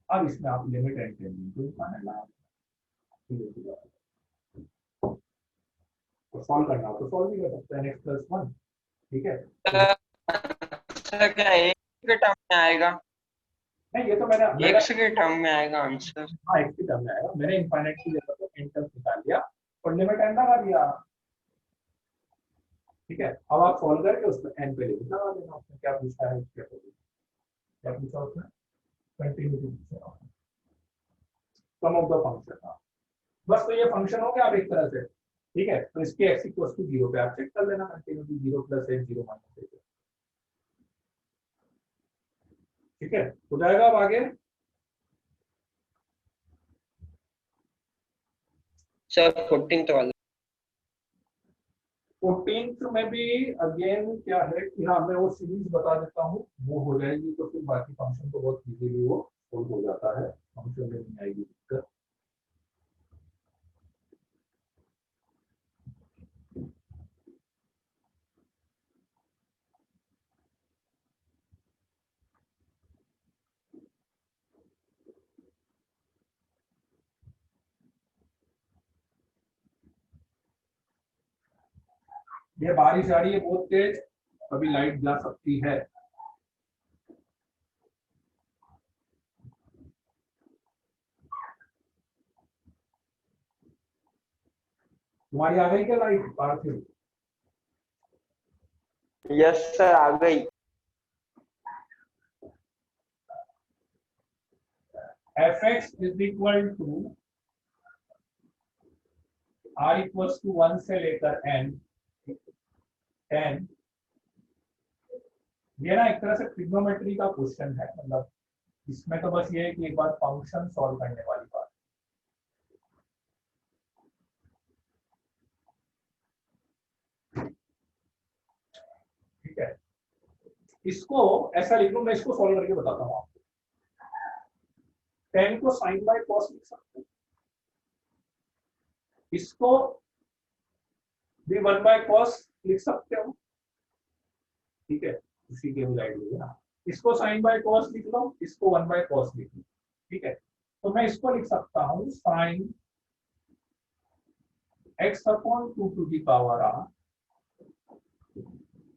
अब इसमें आप limit n tending to infinite लगा, तो सॉल्व करना हो तो सॉल्व भी कर सकते हैं, x प्लस 1। ठीक है, आंसर क्या एक के टर्म में आएगा? नहीं ये तो मैंने एक्स के टर्म में आएगा आंसर। हाँ x की टर्म में आएगा, मैंने इनफाइनाइट की जगह पे n टर्म निकाल लिया और लिमिट n लगा दिया। ठीक है, अब आप सॉल्व करके उसमें n पे लिमिट लगा देना। उसमें क्या पूछा है, क्या पूछा उसने, कंटिन्यूटी पूछा, सम ऑफ द फंक्शन। बस तो ये फंक्शन हो गया अब एक तरह से। ठीक है, तो इसके x इक्वल टू 0 पे आप चेक कर लेना, continuity 0 plus h 0 minus h। ठीक है, हो जाएगा अब आगे। सर 14th वाला 14th में भी अगेन क्या है कि हाँ मैं वो सीरीज बता देता हूँ, वो हो जाएगी तो फिर बाकी फंक्शन तो बहुत इजीली वो सोल्व हो जाता है, फंक्शन में नहीं आएगी दिक्कत। ये बारिश आ रही है बहुत तेज, अभी लाइट जा सकती है। तुम्हारी आ गई क्या लाइट पार्थिव? यस सर, आ गई। fx is equal to r equals to 1 से लेकर n 10। ये ना एक तरह से ट्रिग्नोमेट्री का क्वेश्चन है, मतलब इसमें तो बस ये है कि एक बार फंक्शन सॉल्व करने वाली बात। ठीक है, इसको ऐसा लिख लूं, मैं इसको सॉल्व करके बताता हूँ आपको। 10 को साइन बाय कॉस लिख सकते हैं, इसको भी 1 बाय कॉस लिख सकते हो। ठीक है, उसी के लाइट हो गया, इसको साइन बाय कॉस लिख लो, इसको 1 बाय कॉस लिख लो। ठीक है, तो मैं इसको लिख सकता हूँ sine x upon 2 to the power r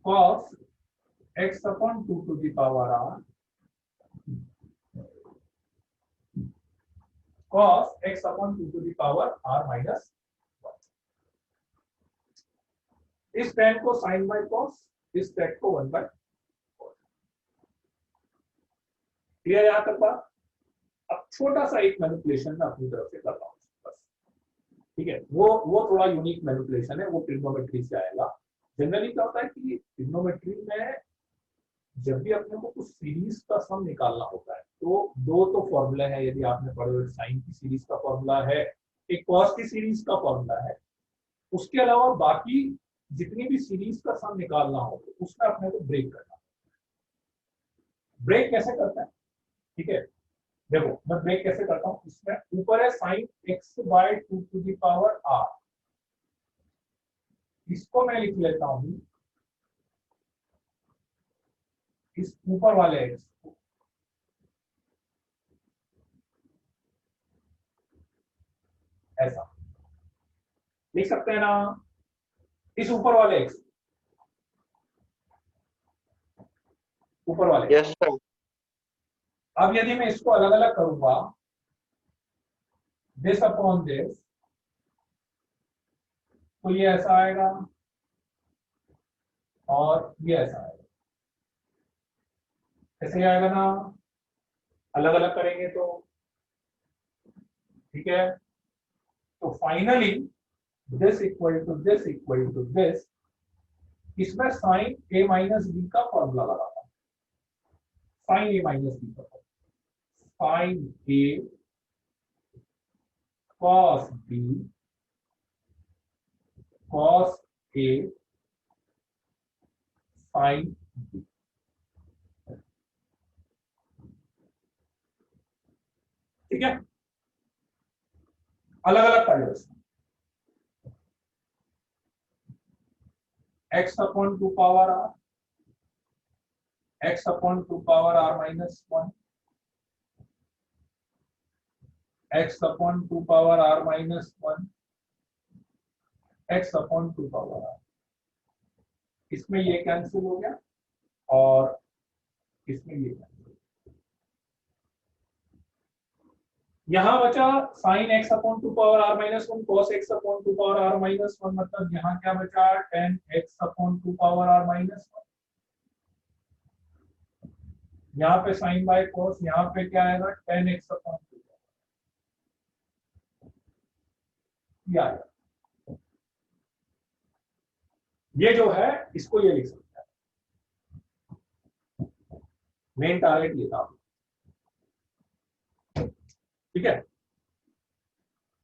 cos x upon 2 to the power r cos x upon 2 to the power r minus 1। इस tan को sin बाय cos, इस tan को 1 बाय cos। क्लियर यहाँ तक बात? अब छोटा सा एक मैनिपुलेशन मैं अपनी तरफ से कर रहा हूँ बस। ठीक है, वो थोड़ा यूनिक मैनिपुलेशन है, वो ट्रिग्नोमेट्री से आएगा। जनरली क्या होता है कि ट्रिग्नोमेट्री में जब भी अपने को कुछ सीरीज का सम निकालना होता है तो दो तो फॉर्मूला है, यदि आपने पढ़े हुए साइन की सीरीज का फॉर्मूला है, एक कॉस की सीरीज का फॉर्मूला है। उसके अलावा बाकी जितनी भी सीरीज का सम निकालना हो तो उसमें अपने को ब्रेक करना। ब्रेक कैसे करता है? ठीक है, देखो मैं ब्रेक कैसे करता हूँ, इसमें ऊपर है sine x by 2 to the power r, इसको मैं लिख लेता हूँ इस ऊपर वाले एक्स को ऐसा लिख सकते हैं ना, इस ऊपर वाले एक्स, ऊपर वाले। Yes sir. अब यदि मैं इसको अलग अलग करूंगा, दिस अपॉन दिस, तो ये ऐसा आएगा और ये ऐसा आएगा, ऐसे ही आएगा ना, अलग अलग करेंगे तो। ठीक है, तो finally this equal to this equal to this, इसमें साइन ए माइनस बी का फॉर्मूला लगाता हूं, साइन ए माइनस बी का, sine a cos b cos a sine b. ठीक है, अलग अलग कर लो इसमें, x upon 2 power r, x upon 2 power r minus 1, x upon 2 power r minus 1, x upon 2 power r। इसमें ये कैंसिल हो गया और इसमें ये कैंसिल। यहां बचा sine x upon 2 power r minus 1 cos x upon 2 power r minus 1, मतलब यहां क्या बचा, tan x upon 2 power r minus 1। यहाँ पे साइन बाय cos, यहाँ पे क्या आएगा, tan x अपॉन 2 आएगा। ये जो है इसको ये लिख सकते हैं, मेन टारगेट ये था। ठीक है,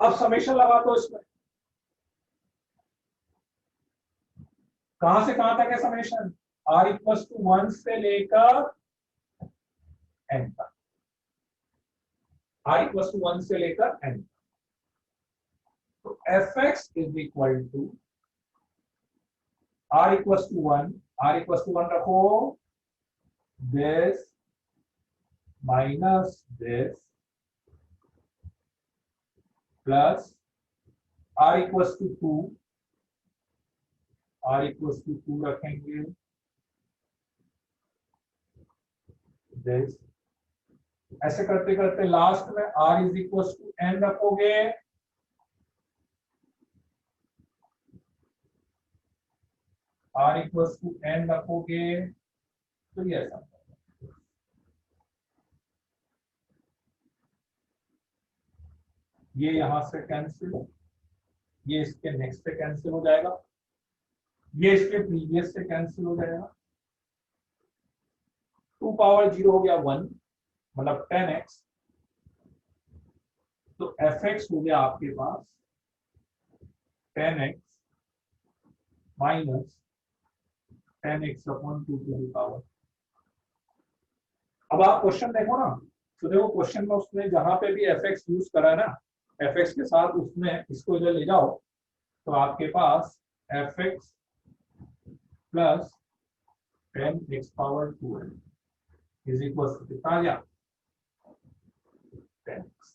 अब समेशन लगा दो इसमें, कहां से कहां तक है समेशन, r इक्वल टू 1 से लेकर n तक, r इक्वल टू 1 से लेकर n। तो fx is equal to r equal to 1, r equal to 1 रखो, this minus this plus r equal to 2, r equal to 2 रखेंगे, this ऐसे करते करते लास्ट में r is equal to n रखोगे, r इक्वल टू n रखोगे, तो ये ऐसा ये यहां से कैंसिल, ये इसके नेक्स्ट से कैंसिल हो जाएगा, ये इसके प्रीवियस से कैंसिल हो जाएगा, 2 पावर 0 हो गया 1 मतलब 10x, तो fx हो गया आपके पास 10x minus 10x upon 2 to the power. अब आप क्वेश्चन देखो ना, तो देखो क्वेश्चन में उसने जहां पे भी fx यूज करा ना, fx के साथ उसमें इसको इधर ले जाओ, तो आपके पास fx plus 10x power 2 is equal to कितना आ गया 10x।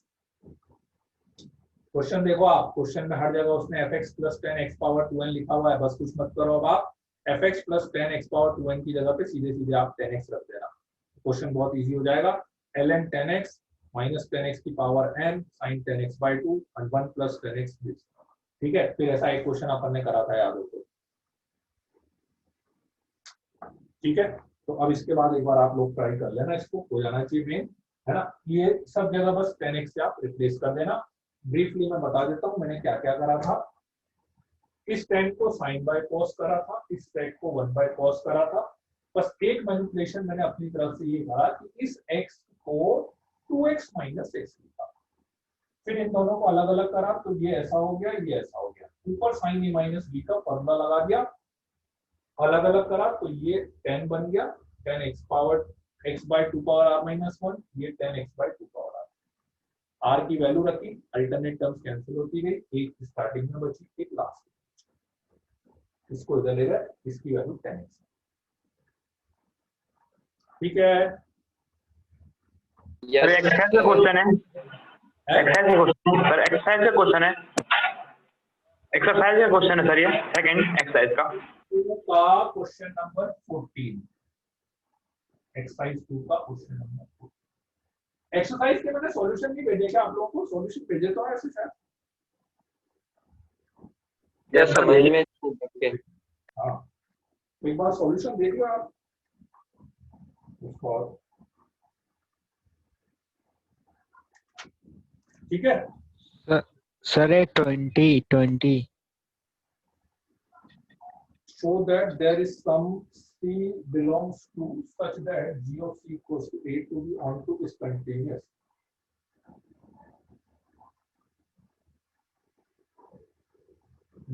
क्वेश्चन देखो आप, क्वेश्चन में हर जगह उसने fx plus 10x power 2n लिखा हुआ है, बस कुछ मत करो, अब आप fx plus 10x power 2n की जगह पे सीधे सीधे आप 10x रख देना, क्वेश्चन बहुत इजी हो जाएगा। ln 10x माइनस 10x की power n sin 10x by 2 और 1 प्लस 10x, ठीक है। फिर ऐसा एक क्वेश्चन अपन ने करा था, याद हो तो, ठीक है। तो अब इसके बाद एक बार आप लोग ट्राई कर लेना, इसको हो जाना चाहिए मेन, है ना। ये सब जगह बस 10x से आप रिप्लेस कर देना। ब्रीफली मैं बता देता हूं मैंने क्या क्या करा था। इस 10 को साइन बाय कॉस करा था, इस सेक को 1 बाय कॉस करा था। बस एक मैनिपुलेशन मैंने अपनी तरफ से ये कहा कि इस x को 2x माइनस x लिखा, फिर इन दोनों को अलग अलग करा, तो ये ऐसा हो गया, ये ऐसा हो गया, ऊपर साइन ए माइनस बी का फॉर्मूला लगा दिया, अलग अलग करा, तो ये 10 बन गया, 10x power x by 2 power r minus 1, ये 10x by 2 power r। r की वैल्यू रखी, अल्टरनेट टर्म्स कैंसिल होती गई, एक स्टार्टिंग में बची, एक लास्ट में, इसको इधर ले गए, इसकी वैल्यू 10x, ठीक है। सर एक्सरसाइज का क्वेश्चन है, एक्सरसाइज का क्वेश्चन सर, एक्सरसाइज का क्वेश्चन है, एक्सरसाइज का क्वेश्चन है सर, ये सेकंड एक्सरसाइज का क्वेश्चन नंबर 14, एक्सरसाइज 2 का क्वेश्चन नंबर 14। एक्सरसाइज के मैंने सॉल्यूशन नहीं भेजे क्या आप लोगों को? सॉल्यूशन भेजे तो है ऐसे शायद, यस सर, समझ में ओके। हाँ, तो एक बार सॉल्यूशन देख लो आप उसको, ठीक है। Sir 20 show that there is some c belongs to such that g of c equals to a to b onto is continuous।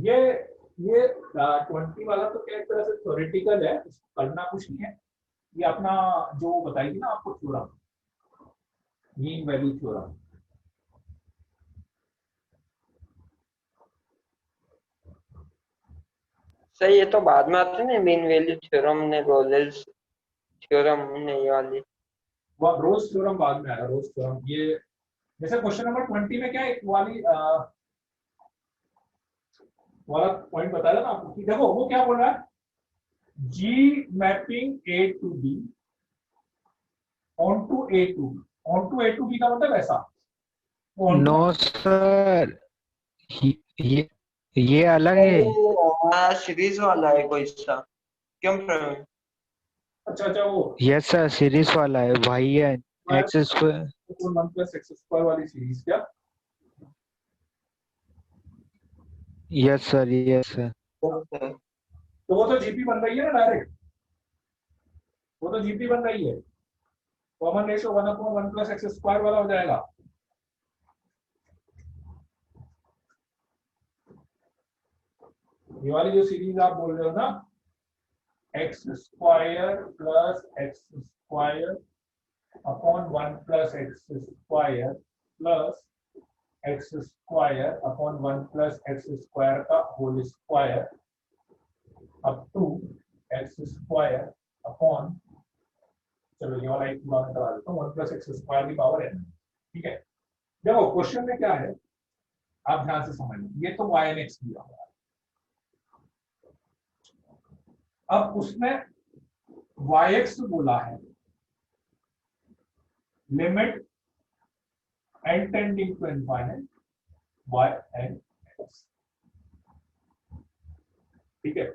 ये 20 वाला तो क्या एक तरह से थ्योरेटिकल है, करना कुछ नहीं है, ये अपना जो बताएगी ना आपको theorem, mean value theorem. Sir ये तो बाद में आते हैं, मीन वैल्यू थ्योरम ने, रोल्स थ्योरम ने, ये वाली वो रोज थ्योरम बाद में आएगा, रोज थ्योरम। ये जैसे क्वेश्चन नंबर 20 में क्या एक वाली वाला पॉइंट बताया था ना आपको, कि देखो वो क्या बोल रहा है, जी mapping A to B onto A to B, onto A to B का मतलब ऐसा, नो सर, ये अलग है। सीरीज वाला है कोई सा, क्यों प्रवीण? अच्छा वो यस सर, सीरीज वाला है, वही है x square 1 plus x square वाली सीरीज क्या? Yes sir, yes sir. तो वो तो जीपी बन रही है ना डायरेक्ट, वो तो जीपी बन रही है, common ratio 1/1 plus x square वाला हो जाएगा। ये वाली जो सीरीज आप बोल रहे हो ना, x square plus x square upon 1 plus x square plus x square upon 1 plus x square का whole square up to x square upon, चलो ये वाला एक बार करा देता हूँ, 1 प्लस एक्स स्क्वायर की पावर n। ठीक है, देखो क्वेश्चन में क्या है, आप ध्यान से समझ लो। ये तो y एन एक्स दिया हुआ है, अब उसने yx बोला है limit n tending to infinite y n x. ठीक है,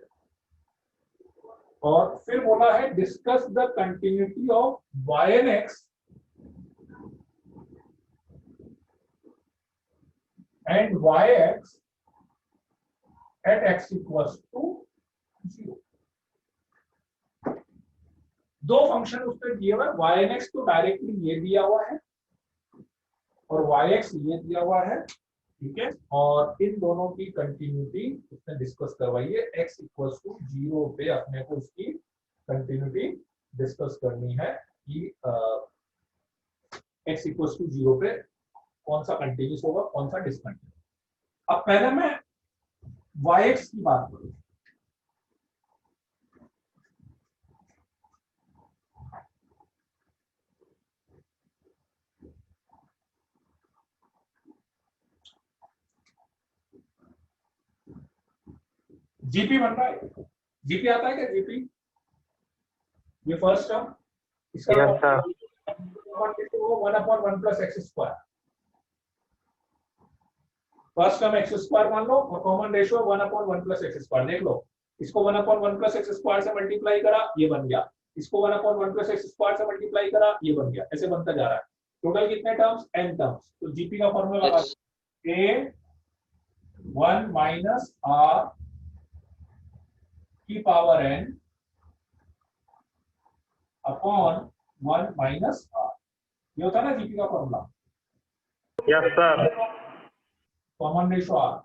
और फिर बोला है discuss the continuity of y n x and yx at x equals to 0। दो फंक्शन उसने दिए हुए, y एन एक्स तो डायरेक्टली ये दिया हुआ है और yx ये दिया हुआ है। ठीक है, और इन दोनों की कंटिन्यूटी उसने डिस्कस करवाई है। x इक्वल्स टू 0 पे अपने को उसकी कंटिन्यूटी डिस्कस करनी है कि x इक्वल्स टू 0 पे कौन सा कंटिन्यूस होगा, कौन सा डिसकंटिन्यूस। अब पहले मैं yx की बात करूं, जीपी बन रहा है, जीपी आता है क्या, जीपी ये फर्स्ट टर्म, इसका Yes, sir. 1/1 plus x square, first term x square मान लो और common ratio 1/1 plus x square. देख लो, इसको 1/1 प्लस एक्स स्क्वायर से मल्टीप्लाई करा, ये बन गया, इसको 1/1 प्लस एक्स स्क्वायर से मल्टीप्लाई करा, ये बन गया, ऐसे बनता जा रहा है। टोटल कितने टर्म्स, n टर्म्स। तो जीपी का फॉर्मूला लगा a 1 माइनस r की power n upon 1 minus r, ये होता है ना जीपी का formula. Yes, sir. Common ratio r,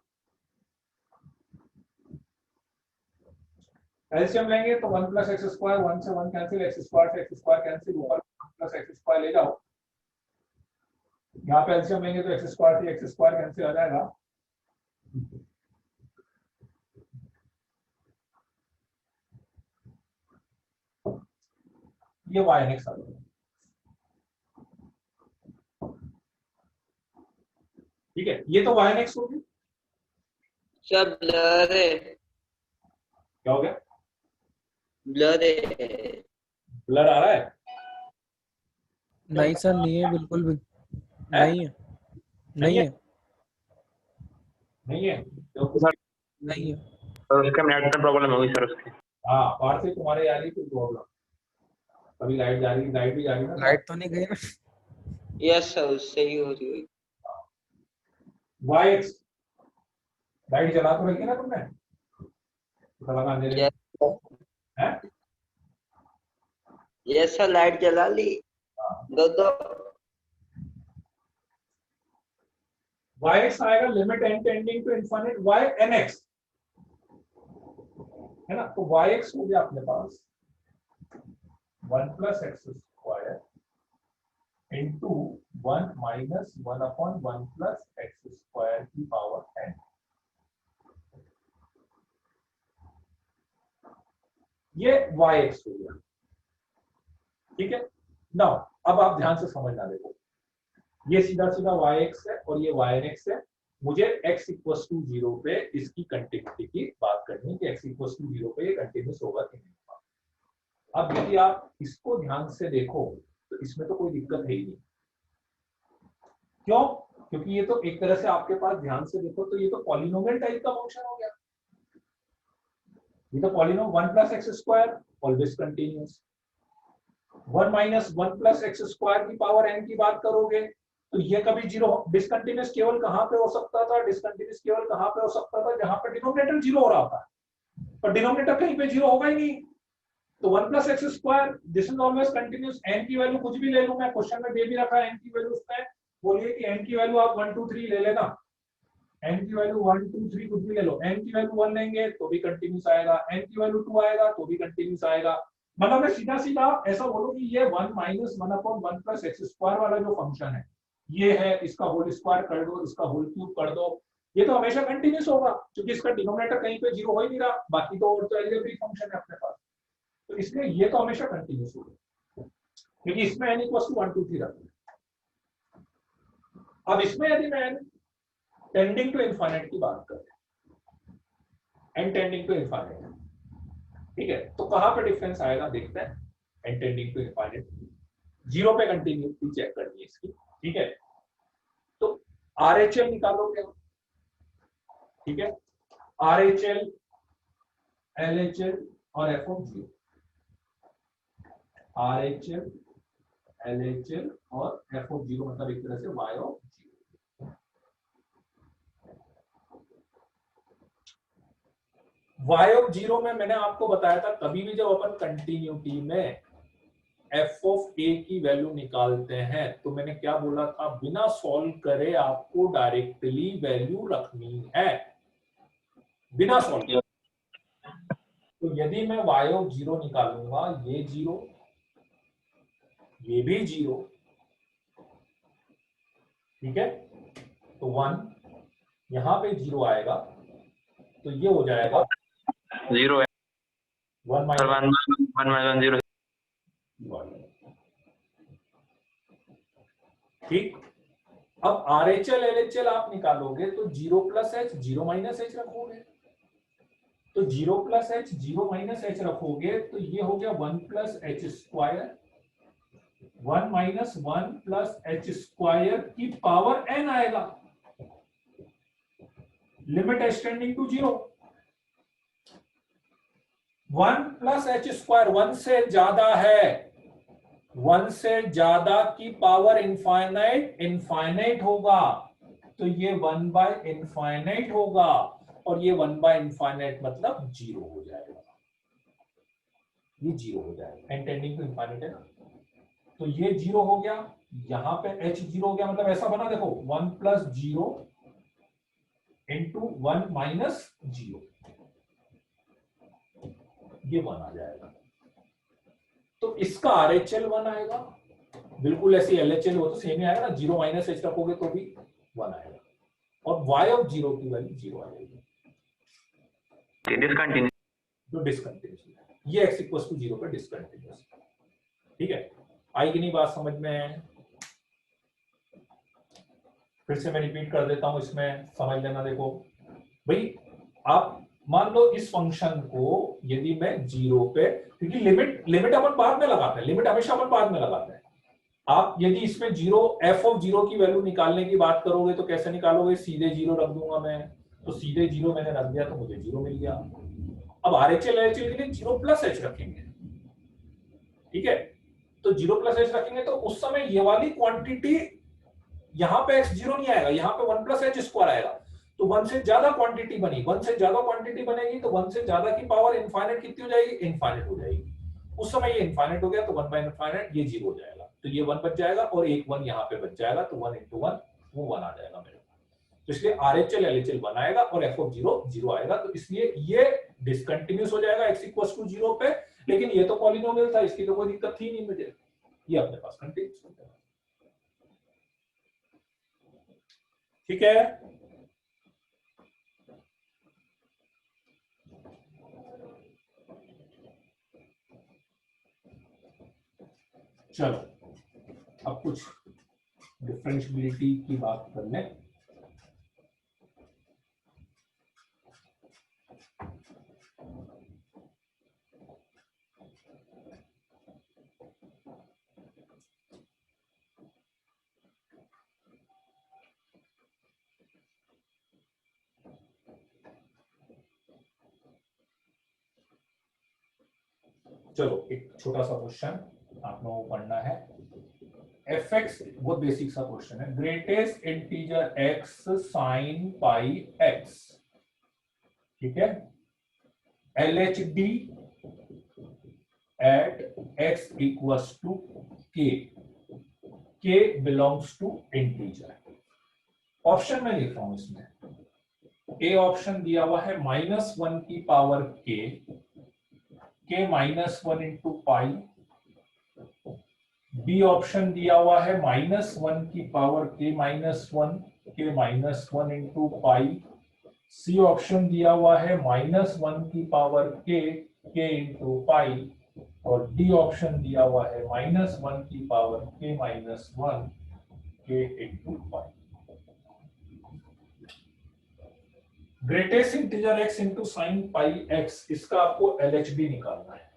LCM लेंगे तो 1 प्लस एक्स स्क्वायर, 1 से 1 कैंसिल, एक्स स्क्वायर से एक्स स्क्वायर कैंसिल, ऊपर 1 प्लस एक्स स्क्वायर ले जाओ, यहाँ पे एलसीएम लेंगे तो एक्स स्क्वायर से एक्स स्क्वायर कैंसिल आ जाएगा। ये y नेक्स्ट आ जाएगा। ठीक है, ये तो y नेक्स्ट हो गई। सब ब्लर है, क्या हो गया, ब्लर है। ब्लर आ रहा है? नहीं सर, नहीं है, बिल्कुल भी नहीं है, नहीं है, नहीं है नहीं है। तो उसके नेट में प्रॉब्लम होगी सर उसकी। हाँ, बाहर से तुम्हारे आ रही कोई प्रॉब्लम, कभी लाइट जा रही, लाइट भी जा रही है ना, लाइट तो नहीं गई ना? यस सर, उससे ही हो रही है। वाई एक्स लाइट जला तो रखी ना तुमने, पता लगा अंधेरे में है? यस सर, लाइट जला ली, दो वाई एक्स आएगा limit n tending to infinite y n x, है ना। तो वाई एक्स हो गया अपने पास 1 plus x square into 1 minus 1/1 plus x square की पावर n। ये वाई एक्स हो गया। ठीक है, नाउ अब आप ध्यान से समझना, देखो ये सीधा सीधा वाई एक्स है और ये वाई एन एक्स है। मुझे x इक्वल्स टू 0 पे इसकी कंटिन्यूटी की बात करनी है कि x इक्वल्स टू 0 पे ये कंटिन्यूस होगा कि नहीं होगा। अब यदि आप इसको ध्यान से देखो तो इसमें तो कोई दिक्कत है ही नहीं। क्यों? क्योंकि ये तो एक तरह से आपके पास ध्यान से देखो तो ये तो पॉलिनोमियल टाइप का फंक्शन हो गया। ये तो polynomial 1 plus x square always continuous, 1 minus 1 plus x square की पावर n की बात करोगे तो ये कभी जीरो, डिसकंटिन्यूस केवल कहां पे हो सकता था, डिसकंटिन्यूस केवल कहां पे हो सकता था, जहां पे डिनोमिनेटर जीरो हो रहा था, पर डिनोमिनेटर कहीं पे जीरो होगा ही नहीं। तो 1 plus x square this is always continuous. n की वैल्यू कुछ भी ले लूं मैं, क्वेश्चन में दे भी रखा है n की वैल्यू उसमें, बोलिए कि n की वैल्यू आप 1 2 3 ले लेना, n की वैल्यू 1 2 3 कुछ भी ले लो, n की वैल्यू 1 लेंगे तो भी कंटिन्यूस आएगा, n की वैल्यू 2 आएगा तो भी कंटिन्यूस आएगा। मतलब मैं सीधा सीधा ऐसा बोलूं कि ये 1 minus 1 upon 1 plus x square वाला जो फंक्शन है ये है, इसका होल स्क्वायर कर दो, इसका होल क्यूब कर दो, ये तो हमेशा कंटिन्यूस होगा क्योंकि इसका डिनोमिनेटर कहीं पे जीरो हो ही नहीं रहा, बाकी तो और तो अलजेब्रिक फंक्शन है अपने पास, तो इसलिए ये तो हमेशा कंटिन्यूस होगा क्योंकि इसमें n इक्वल टू 1 2 3 रखते हैं। अब इसमें यदि मैं n टेंडिंग टू इनफाइनाइट की बात करें, n टेंडिंग टू इनफाइनाइट, ठीक है, तो कहां पे डिफरेंस आएगा देखते हैं। n tending to infinite, zero पे कंटिन्यूटी चेक करनी है इसकी, ठीक है, तो RHL निकालोगे, ठीक है, RHL LHL और f ऑफ 0, RHL LHL और f ऑफ 0 मतलब एक तरह से y ऑफ 0। y ऑफ 0 में मैंने आपको बताया था कभी भी जब अपन कंटिन्यूटी में f ऑफ a की वैल्यू निकालते हैं तो मैंने क्या बोला था, बिना सॉल्व करे आपको डायरेक्टली वैल्यू रखनी है, बिना सॉल्व। तो यदि मैं y ऑफ 0 निकालूंगा, ये 0, ये भी 0, ठीक है, तो 1 यहां पे 0 आएगा तो ये हो जाएगा 0 है 1 माइनस 1 0। ठीक। अब RHL LHL आप निकालोगे तो 0 प्लस एच 0 माइनस एच रखोगे, तो 0 प्लस एच 0 माइनस एच रखोगे तो ये हो गया 1 plus h square, 1 minus 1 plus h square की पावर n आएगा, limit x tending to 0, 1 plus h square 1 से ज्यादा है, 1 से ज्यादा की पावर इनफाइनाइट इनफाइनाइट होगा, तो ये 1 बाय इनफाइनाइट होगा, और ये 1 बाय इनफाइनाइट मतलब 0 हो जाएगा, ये 0 हो जाएगा, n टेंडिंग टू इनफाइनाइट है ना, तो ये 0 हो गया, यहां पे h 0 हो गया, मतलब ऐसा बना देखो 1 प्लस 0 इंटू 1 माइनस 0, ये 1 आ जाएगा, तो इसका RHL 1 आएगा, बिल्कुल ऐसी LHL हो तो सेम ही आएगा ना, 0 माइनस एच रखोगे तो भी 1 आएगा, और y ऑफ 0 की वैल्यू 0 आएगी, डिसकंटिन्यूस जो डिसकंटिन्यूस है, ये x इक्वल टू 0 पे डिसकंटिन्यूस, ठीक है, आई कि नहीं बात समझ में? फिर से मैं रिपीट कर देता हूं, इसमें समझ लेना। देखो भाई, आप मान लो इस फंक्शन को यदि मैं 0 पे, क्योंकि लिमिट अपन बाद में लगाते हैं, लिमिट हमेशा अपन बाद में लगाते हैं, आप यदि इसमें 0 f ऑफ 0 की वैल्यू निकालने की बात करोगे तो कैसे निकालोगे, सीधे 0 रख दूंगा मैं, तो सीधे 0 मैंने रख दिया तो मुझे 0 मिल गया। अब RHL LHL के लिए 0 प्लस h रखेंगे, ठीक है, तो 0 प्लस h रखेंगे तो उस समय ये वाली क्वांटिटी यहां पे x 0 नहीं आएगा, यहां पे 1 प्लस एच स्क्वायर आएगा, तो 1 से ज्यादा क्वांटिटी बनी, 1 से ज्यादा क्वांटिटी बनेगी तो 1 से ज्यादा की पावर इनफाइनाइट कितनी हो जाएगी, इनफाइनाइट हो जाएगी, उस समय ये इनफाइनाइट हो गया तो 1 बाय इनफाइनाइट ये 0 हो जाएगा, तो ये 1 बच जाएगा और एक 1 यहाँ पे बच जाएगा, तो 1 इंटू 1 वो 1 आ जाएगा मेरे, तो इसलिए RHL LHL 1 आएगा और f ऑफ 0 0 आएगा, तो इसलिए ये डिसकंटिन्यूस हो जाएगा x इक्वल टू 0 पे, लेकिन ये तो पॉलिनोमियल था, इसकी तो कोई दिक्कत थी नहीं मुझे, ये अपने पास कंटिन्यूस हो जाएगा, ठीक है। चलो अब कुछ डिफरेंशियबिलिटी की बात कर लें। चलो एक छोटा सा क्वेश्चन आप लोगों को पढ़ना है, fx बहुत बेसिक सा क्वेश्चन है, greatest integer x sine pi x, ठीक है, LHD at x equals to k belongs to integer. Option में लिख रहा हूं इसमें ए ऑप्शन दिया हुआ है -1 की पावर के -1 इंटू पाई। बी ऑप्शन दिया हुआ है -1 की पावर के -1 इंटू पाई। सी ऑप्शन दिया हुआ है -1 की पावर के इंटू पाई। और डी ऑप्शन दिया हुआ है -1 की पावर के-1 के into pi. Greatest integer x into sine pi x, इसका आपको LHD निकालना है।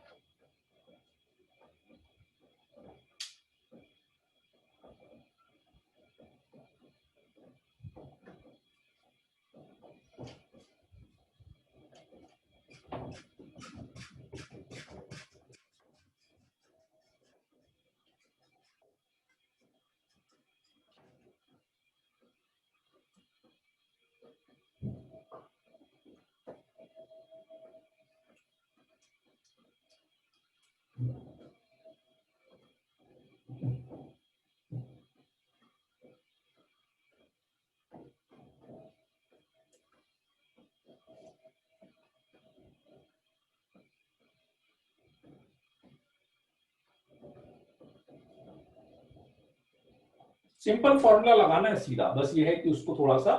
सिंपल फॉर्मूला लगाना है सीधा, बस ये है कि उसको थोड़ा सा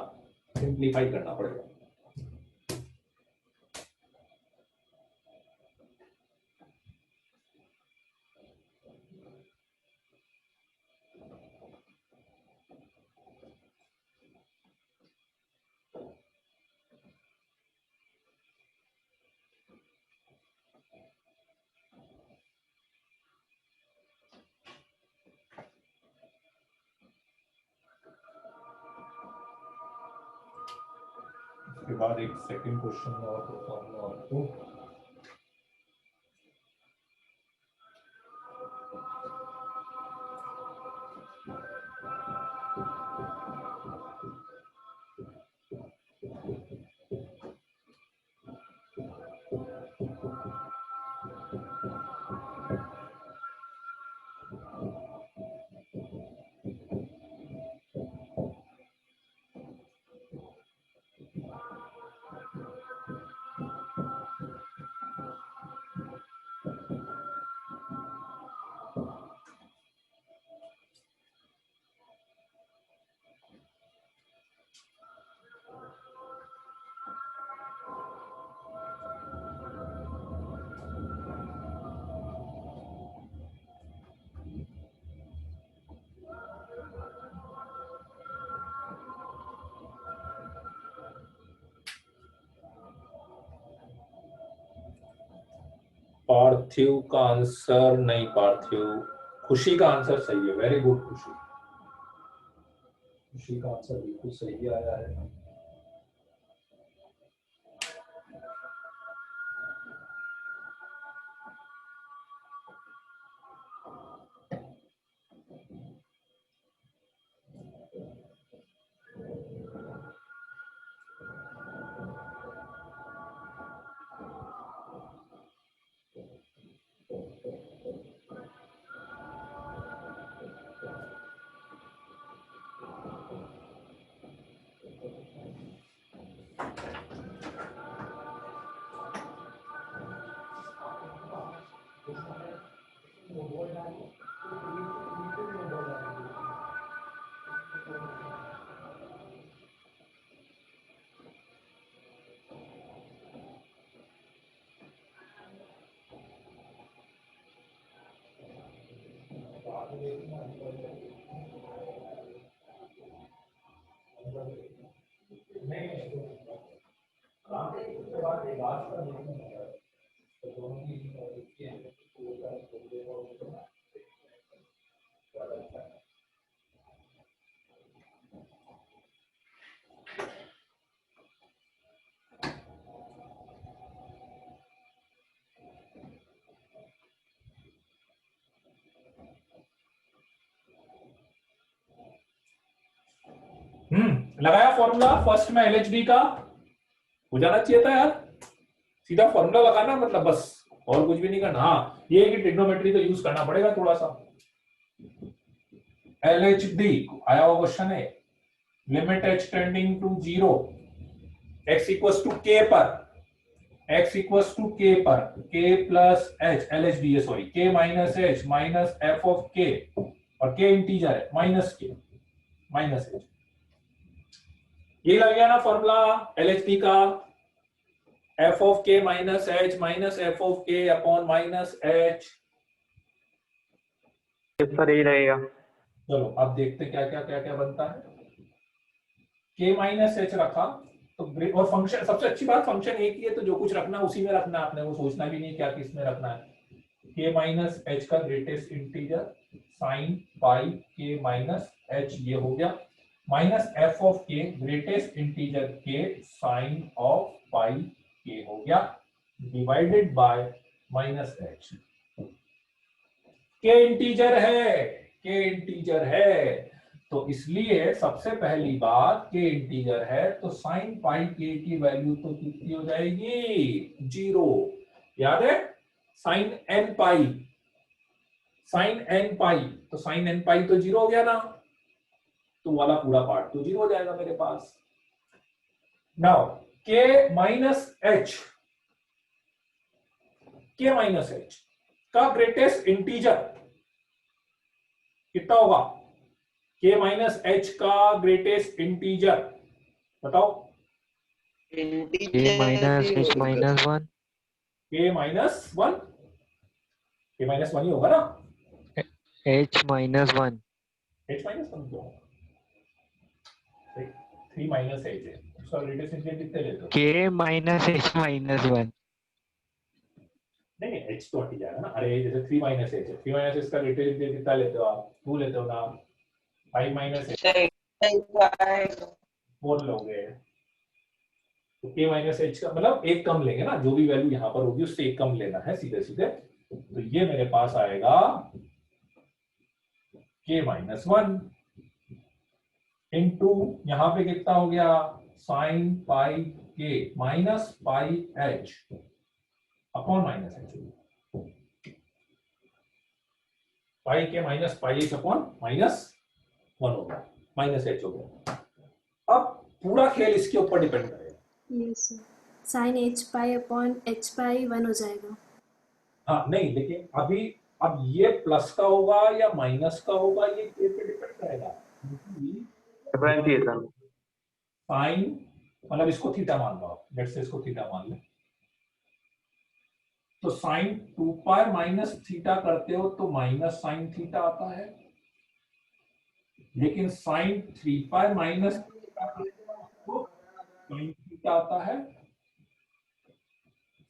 सिंप्लीफाई करना पड़ेगा। उसके बाद एक सेकंड क्वेश्चन में और बताऊंगा आपको। पार्थिव का आंसर नहीं, पार्थिव, खुशी का आंसर सही है। वेरी गुड खुशी, खुशी का आंसर बिल्कुल सही आया है। लगाया फॉर्मूला फर्स्ट में LHD का, हो जाना चाहिए था यार। सीधा फॉर्मूला लगाना, मतलब बस और कुछ भी नहीं करना। हाँ, ये कि ट्रिग्नोमेट्री तो यूज करना पड़ेगा थोड़ा सा। LHD आया हुआ क्वेश्चन है, limit h tending to 0 x equals to k पर, x इक्वल्स टू k पर k plus h, LHDA sorry, k minus h minus f of k, और k इंटीजर है, माइनस k माइनस h। ये लग गया ना formula LHD का, f of k minus h minus f of k upon minus h। Sir यही रहेगा। चलो अब देखते क्या क्या क्या क्या बनता है। k माइनस h रखा तो और फंक्शन, सबसे अच्छी बात फंक्शन एक ही है तो जो कुछ रखना उसी में रखना, आपने वो सोचना भी नहीं क्या किस में रखना है। k माइनस h का greatest integer sine pi k minus h, ये हो गया, minus f of k greatest integer k sine of pi k हो गया, divided by minus h। k integer है, k इंटीजर है, तो इसलिए सबसे पहली बात k इंटीजर है तो साइन पाई k की वैल्यू तो कितनी हो जाएगी, 0। याद है साइन n पाई, साइन n पाई, तो साइन n पाई तो 0 हो गया ना, तो वाला पूरा पार्ट तो 0 हो जाएगा मेरे पास। Now k minus h, k minus h का ग्रेटेस्ट इंटीजर कितना होगा, k माइनस h का ग्रेटेस्ट इंटीजर बताओ। k minus h minus 1 k minus 1, k minus 1 ही होगा ना, h minus 1 h माइनस 1 क्यों होगा, 3 माइनस h है, उसका ग्रेटेस्ट इंटीजर कितने लेते हो, k minus h minus 1 नहीं h तो हट जाएगा ना, अरे जैसे 3 माइनस h है, 3 माइनस h का ग्रेटेस्ट इंटीजर कितना लेते हो आप, 2 लेते हो ना, 5 माइनस h 4 लोगे, तो k माइनस h का मतलब एक कम लेंगे ना, जो भी वैल्यू यहाँ पर होगी उससे एक कम लेना है सीधे सीधे, तो ये मेरे पास आएगा k माइनस 1 इंटू यहाँ पे कितना हो गया, sign pi k minus pi h upon minus h, पाई k minus pi h upon minus 1 हो गया, माइनस h हो गया। अब पूरा खेल इसके ऊपर डिपेंड करेगा। Yes sir, sine h pi upon h pi 1 हो जाएगा। हाँ नहीं, लेकिन अभी अब ये प्लस का होगा या माइनस का होगा ये के पे डिपेंड करेगा, डिफरेंस ही है सर। साइन मतलब इसको थीटा मान लो आप, लेट्स से इसको थीटा मान ले, तो साइन 2 पाई माइनस थीटा करते हो तो माइनस साइन थीटा आता है, लेकिन साइन 3 पाई माइनस थीटा तो साइन थीटा आता है,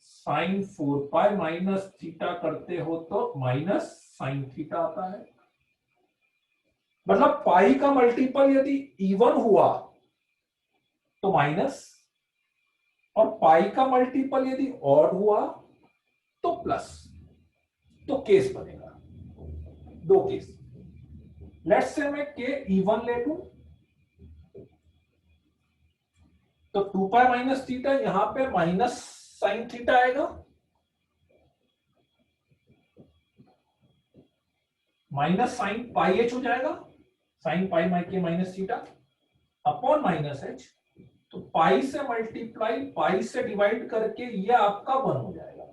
साइन 4 पाई माइनस थीटा करते हो तो माइनस साइन थीटा आता है। मतलब पाई का मल्टीपल यदि इवन हुआ तो माइनस, और पाई का मल्टीपल यदि ऑड हुआ तो प्लस, तो केस बनेगा, दो केस। लेट्स से मैं के इवन ले लूं तो 2 पाई माइनस थीटा यहां पे माइनस साइन थीटा आएगा, माइनस साइन पाई एच हो जाएगा, साइन पाई के minus theta upon minus H, तो पाई से मल्टीप्लाई पाई से डिवाइड करके ये आपका 1 हो जाएगा,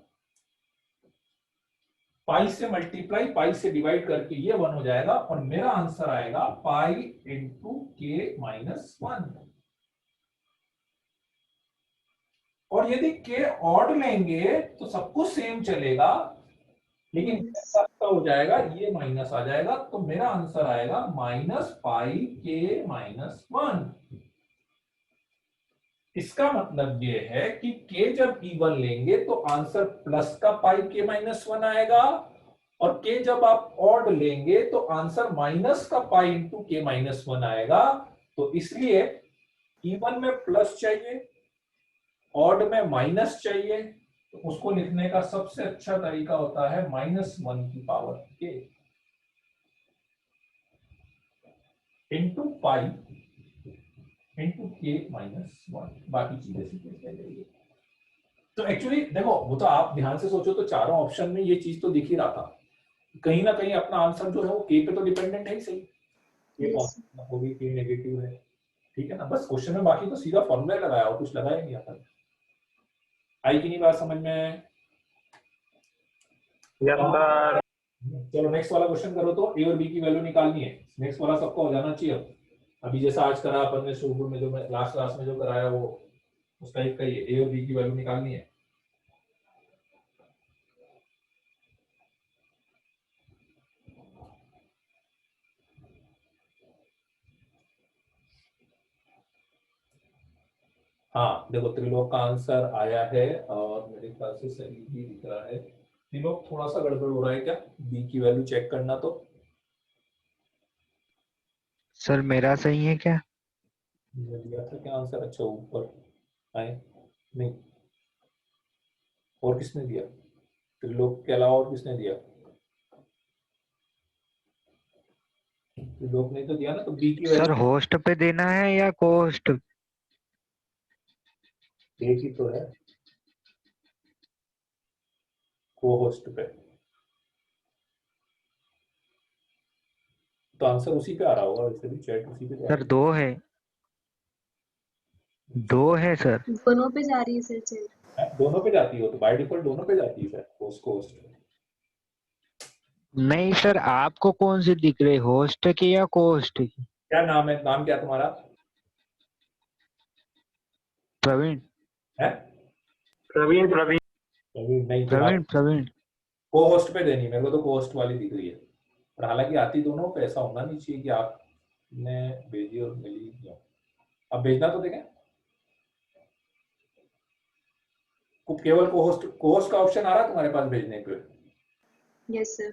पाई से मल्टीप्लाई पाई से डिवाइड करके ये 1 हो जाएगा, और मेरा आंसर आएगा पाई इंटू के माइनस 1। और यदि के ऑड लेंगे तो सब कुछ सेम चलेगा, लेकिन ऐसा हो जाएगा ये माइनस आ जाएगा, तो मेरा आंसर आएगा माइनस पाई के माइनस 1। इसका मतलब ये है कि के जब इवन लेंगे तो आंसर प्लस का पाई के माइनस 1 आएगा, और के जब आप ऑड लेंगे तो आंसर माइनस का पाई इंटू के माइनस 1 आएगा। तो इसलिए इवन में प्लस चाहिए, ऑड में माइनस चाहिए, तो उसको लिखने का सबसे अच्छा तरीका होता है -1 की पावर के इंटू पाई इंटू के माइनस 1, बाकी चीजें सीधे रह जाएगी। तो एक्चुअली देखो, वो तो आप ध्यान से सोचो तो चारों ऑप्शन में ये चीज तो दिख ही रहा था, कहीं ना कहीं अपना आंसर जो है वो के पे तो डिपेंडेंट है ही सही, के पॉजिटिव होगी के नेगेटिव है, ठीक है ना, बस क्वेश्चन में बाकी तो सीधा फॉर्मूला लगाया और कुछ लगाया नहीं अपन। आई की नहीं बात समझ में? Yes sir. चलो नेक्स्ट वाला क्वेश्चन करो। तो ए और बी की वैल्यू निकालनी है। नेक्स्ट वाला सबको हो जाना चाहिए। अभी जैसा आज करा अपन ने शुरू में, जो मैं लास्ट क्लास में जो कराया वो उस टाइप का ही है। ए और बी की वैल्यू निकालनी है। हाँ देखो, त्रिलोक का आंसर आया है और मेरे ख्याल से सही भी दिख रहा है। त्रिलोक थोड़ा सा गड़बड़ हो रहा है क्या? बी की वैल्यू चेक करना। तो सर मेरा सही है क्या? दिया था क्या आंसर? अच्छा ऊपर आए नहीं, और किसने दिया? त्रिलोक के अलावा और किसने दिया? त्रिलोक ने तो दिया ना। तो बी की सर वैल्यू होस्ट पे देना है या कोस्ट? एक ही तो है, को होस्ट पे। तो आंसर उसी पे आ रहा होगा वैसे भी, चैट उसी पे जा सर रही दो है, दो है सर। दोनों पे जा रही है सर चैट। है। दोनों पे जाती हो तो बाय डिफॉल्ट दोनों पे जाती है सर, होस्ट को होस्ट। नहीं सर, आपको कौन सी दिख रही, होस्ट की या कोस्ट की? क्या नाम है? नाम क्या तुम्हारा प्रवीण। है? प्रवीण प्रवीण। प्रवीण नहीं, तुम्हारे प्रवीण प्रवीण। को होस्ट पे देनी। मेरे को तो को होस्ट वाली दिख रही है, पर हालांकि आती दोनों पे। ऐसा होना नहीं चाहिए कि आपने भेजी और मिली क्यों। अब भेजना तो देखें। केवल को होस्ट का ऑप्शन आ रहा है तुम्हारे पास भेजने पे? Yes sir.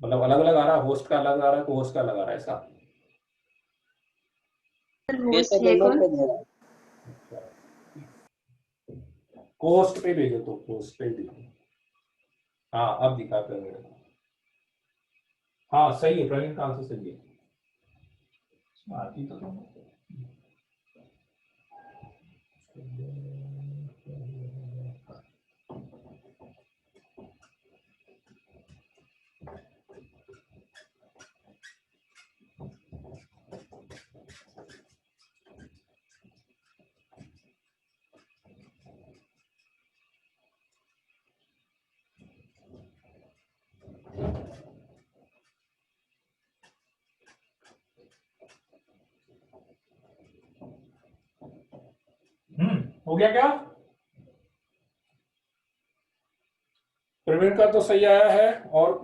मतलब अलग अलग आ रहा है, होस्ट का अलग आ रहा है, को होस्ट का अलग आ रहा है ऐसा? ये होस्ट तो है दोनों कौन? पे दे रहा है। को होस्ट पे भेजो, तो होस्ट पे भेजो। हाँ अब दिखा कर मेरे को। हाँ सही है, प्रवीण का आंसर सही है। आती तो तुम हो गया क्या? प्रवीण का तो सही आया है। और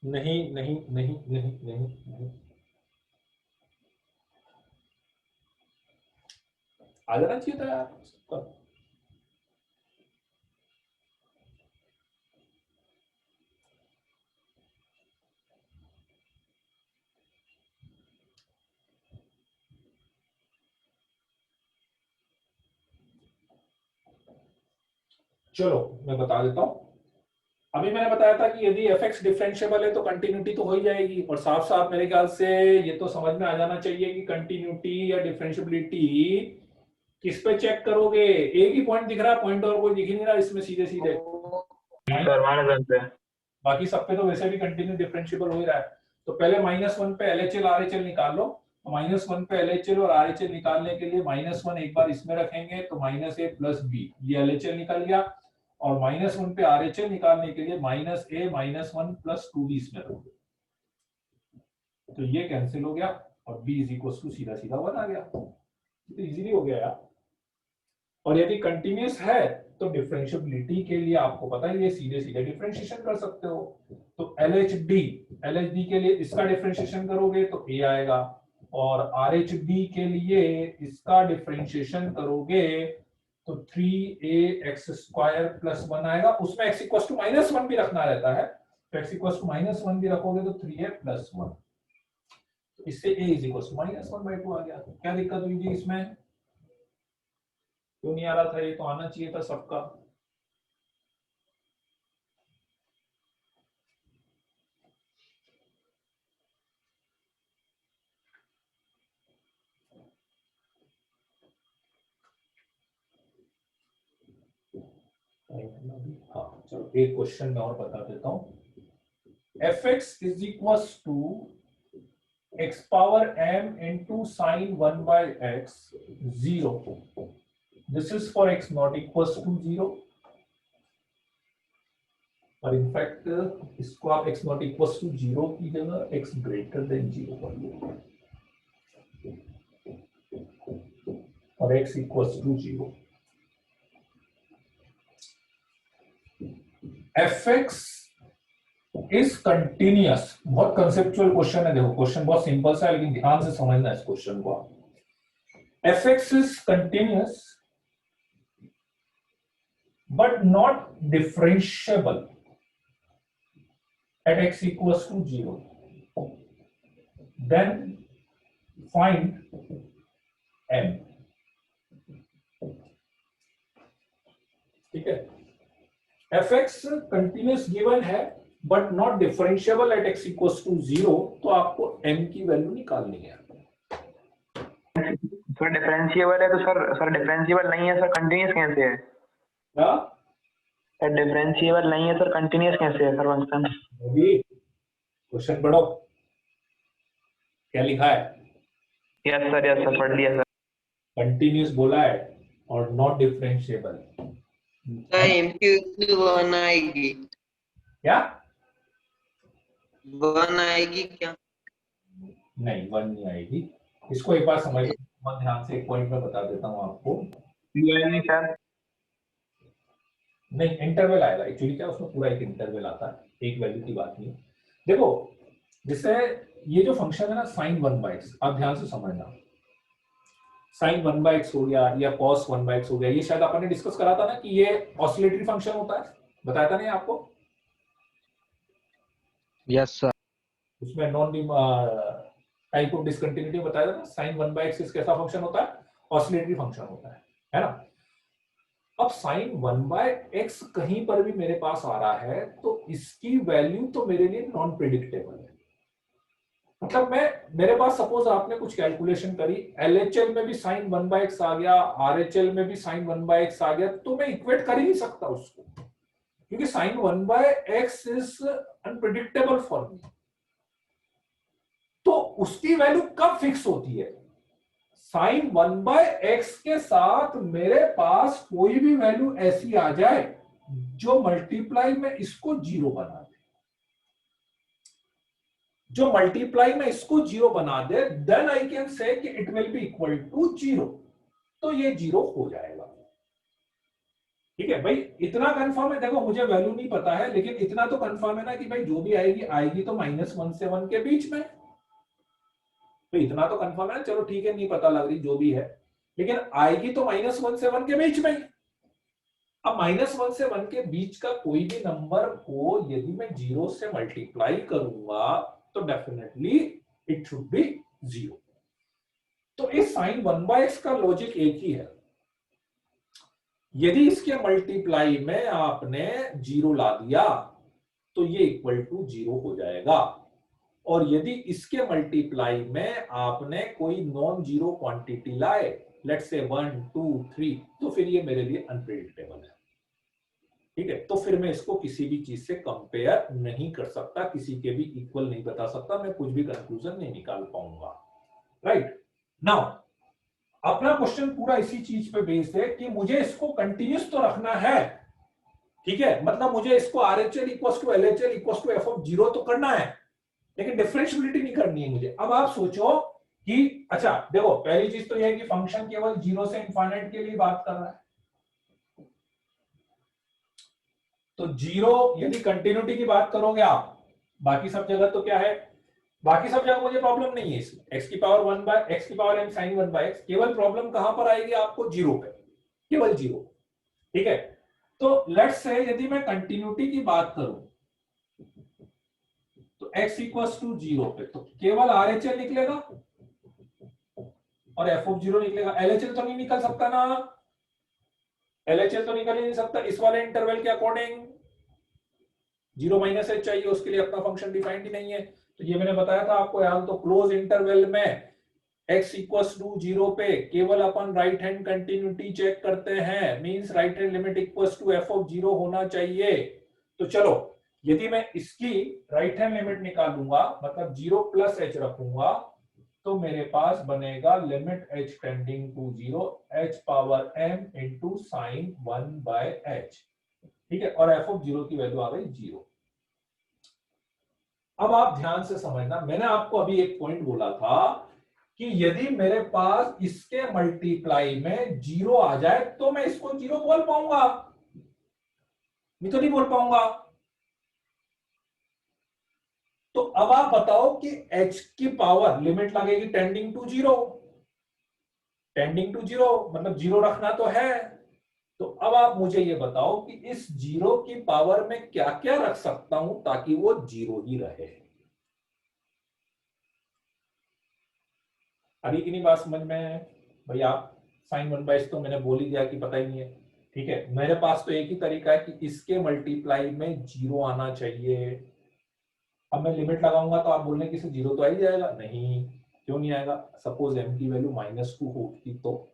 नहीं नहीं नहीं नहीं नहीं, नहीं। आ जाना चाहिए था यार सबका। चलो मैं बता देता हूं। अभी मैंने बताया था कि यदि fx डिफरेंशिएबल है तो कंटिन्यूटी तो हो ही जाएगी। और साफ साफ मेरे ख्याल से ये तो समझ में आ जाना चाहिए कि कंटिन्यूटी या डिफरेंशिएबिलिटी किस पे चेक करोगे। एक ही पॉइंट दिख रहा है, पॉइंट और कोई दिख ही नहीं रहा इसमें सीधे सीधे। सर -1 पे। बाकी सब पे तो वैसे भी कंटिन्यू डिफरेंशिएबल हो ही रहा है। तो पहले -1 पे LHL RHL निकाल लो। -1 पे LHL और RHL निकालने के लिए -1 एक बार इसमें रखेंगे तो -a + b, ये LHL निकल गया। और -1 पे RHL निकालने के लिए -a -1 + 2b इसमें रखोगे, तो ये कैंसिल हो गया और b = सीधा सीधा 1 आ गया। तो इजीली हो गया यार। और यदि कंटिन्यूस है तो डिफरेंशिएबिलिटी के लिए आपको पता है ये सीधे सीधे डिफरेंशिएशन कर सकते हो। तो LHD के लिए इसका डिफरेंशिएशन करोगे तो a आएगा, और RHD के लिए इसका डिफरेंशिएशन करोगे तो 3ax² + 1 आएगा। उसमें x = -1 भी रखना रहता है, तो x = -1 भी रखोगे तो 3a + 1। तो इससे a इज इक्वल टू -1/2 आ गया। क्या दिक्कत हुई थी इसमें? क्यों नहीं आ रहा था? ये तो आना चाहिए था सबका। हाँ चलो एक क्वेश्चन में और बता देता हूं। fx is equal to x power m into sin 1/x 0. This is for x not equals to 0. और इनफैक्ट इसको आप x not equals to 0 की जगह x greater than 0 कर लो और x equals to 0. fx is continuous. बहुत conceptual question है। देखो क्वेश्चन बहुत सिंपल सा है लेकिन ध्यान से समझना इस क्वेश्चन को। fx is continuous but not differentiable at x equals to 0. Then find m. ठीक है, fx कंटिन्यूअस गिवन है but not differentiable at x equals to 0, तो आपको m की वैल्यू निकालनी है। सर डिफरेंशिएबल है तो सर डिफरेंशिएबल नहीं है सर, कंटिन्यूअस कैसे है? क्या सर डिफरेंशिएबल नहीं है सर, कंटिन्यूअस कैसे है सर फंक्शन? क्वेश्चन पढ़ो, क्या लिखा है? यस सर पढ़ लिया सर। कंटिन्यूअस बोला है और नॉट डिफरेंशिएबल। MQ 1 आएगी, क्या? 1 आएगी क्या? नहीं 1 नहीं आएगी। इसको एक बार समझ बहुत ध्यान से, एक पॉइंट में बता देता हूं आपको। नहीं सर, नहीं इंटरवल आएगा। एक्चुअली क्या उसमें पूरा एक इंटरवल आता है, एक वैल्यू की बात नहीं। देखो जैसे ये जो फंक्शन है ना sin 1/x, आप ध्यान से समझना। sin 1/x हो गया या cos 1/x हो गया, ये शायद अपन ने डिस्कस करा था ना कि ये ऑसिलेटरी फंक्शन होता है, बताया था नहीं आपको? Yes sir. उसमें नॉन टाइप ऑफ डिसकंटिन्यूटी बताया था ना। sin 1/x कैसा फंक्शन होता है? ऑसिलेटरी फंक्शन होता है ना। अब sin 1/x कहीं पर भी मेरे पास आ रहा है तो इसकी वैल्यू तो मेरे लिए नॉन प्रेडिक्टेबल है। मतलब मेरे पास सपोज आपने कुछ कैलकुलेशन करी, LHL में भी sin 1/x आ गया, RHL में भी sin 1/x आ गया, तो मैं इक्वेट कर ही नहीं सकता उसको, क्योंकि sin 1/x is unpredictable for me. तो उसकी वैल्यू कब फिक्स होती है? sin 1/x के साथ मेरे पास कोई भी वैल्यू ऐसी आ जाए जो मल्टीप्लाई में इसको 0 बना दे, जो मल्टीप्लाई में इसको 0 बना दे, देन आई कैन से कि it will be equal to 0। तो ये 0 हो जाएगा। ठीक है भाई, इतना कंफर्म है। देखो मुझे वैल्यू नहीं पता है लेकिन इतना तो कंफर्म है ना कि भाई जो भी आएगी आएगी तो -1 से 1 के बीच में। तो इतना तो कंफर्म है। चलो ठीक है, नहीं पता लग रही जो भी है, लेकिन आएगी तो -1 से 1 के बीच में ही। अब -1 से 1 के बीच का कोई भी नंबर को यदि मैं 0 से मल्टीप्लाई करूंगा तो डेफिनेटली इट शुड बी 0। तो इस sin 1/x का लॉजिक एक ही है। यदि इसके मल्टीप्लाई में आपने 0 ला दिया तो ये इक्वल टू 0 हो जाएगा, और यदि इसके मल्टीप्लाई में आपने कोई नॉन जीरो क्वांटिटी लाए, लेट्स से 1 2 3, तो फिर ये मेरे लिए अनप्रेडिक्टेबल है। ठीक है, तो फिर मैं इसको किसी भी चीज से कंपेयर नहीं कर सकता, किसी के भी इक्वल नहीं बता सकता, मैं कुछ भी कंक्लूजन नहीं निकाल पाऊंगा। राइट नाउ अपना क्वेश्चन पूरा इसी चीज पे बेस्ड है कि मुझे इसको कंटिन्यूस तो रखना है। ठीक है, मतलब मुझे इसको RHL equals to LHL equals to f of 0 तो करना है, लेकिन डिफरेंशियबिलिटी नहीं करनी है मुझे। अब आप सोचो कि अच्छा देखो, पहली चीज तो यह है कि फंक्शन केवल 0 से इनफाइनाइट के लिए बात कर रहा है। तो 0 यदि कंटिन्यूटी की बात करोगे आप, बाकी सब जगह तो क्या है, बाकी सब जगह मुझे प्रॉब्लम नहीं है इसमें। x की पावर 1/x की पावर m sin 1/x, केवल प्रॉब्लम कहां पर आएगी आपको? 0 पे, केवल 0। ठीक है, तो लेट्स से यदि मैं कंटिन्यूटी की बात करूं तो x इक्वल्स टू 0 पे तो केवल RHL निकलेगा और f ऑफ 0 निकलेगा। LHL तो नहीं निकल सकता ना, LHL तो निकल ही नहीं सकता इस वाले इंटरवल के अकॉर्डिंग। 0 माइनस एच चाहिए, उसके लिए अपना फंक्शन डिफाइंड ही नहीं है। तो ये मैंने बताया था आपको याद, तो क्लोज इंटरवल में x इक्वल्स टू 0 पे केवल अपन राइट हैंड कंटिन्यूटी चेक करते हैं, means right hand limit equals to f of 0 होना चाहिए। तो चलो यदि मैं इसकी राइट हैंड लिमिट निकालूंगा, मतलब 0 प्लस h रखूंगा, तो मेरे पास बनेगा limit h tending to 0 h power m into sine 1 by h, ठीक है, और f ऑफ 0 की वैल्यू आ गई 0। अब आप ध्यान से समझना, मैंने आपको अभी एक पॉइंट बोला था कि यदि मेरे पास इसके मल्टीप्लाई में 0 आ जाए तो मैं इसको 0 बोल पाऊंगा, मैं तो नहीं बोल पाऊंगा। तो अब आप बताओ कि h की पावर लिमिट लगेगी टेंडिंग टू 0, टेंडिंग टू 0 मतलब 0 रखना तो है। तो अब आप मुझे ये बताओ कि इस 0 की पावर में क्या क्या रख सकता हूं ताकि वो 0 ही रहे। अभी की नहीं बात समझ में भाई? आप साइन 1/, तो मैंने बोल ही दिया कि पता ही नहीं है, ठीक है। मेरे पास तो एक ही तरीका है कि इसके मल्टीप्लाई में 0 आना चाहिए। अब मैं लिमिट लगाऊंगा तो आप बोलने की 0 तो आ ही जाएगा, नहीं क्यों नहीं आएगा? सपोज m की वैल्यू -2 होती, तो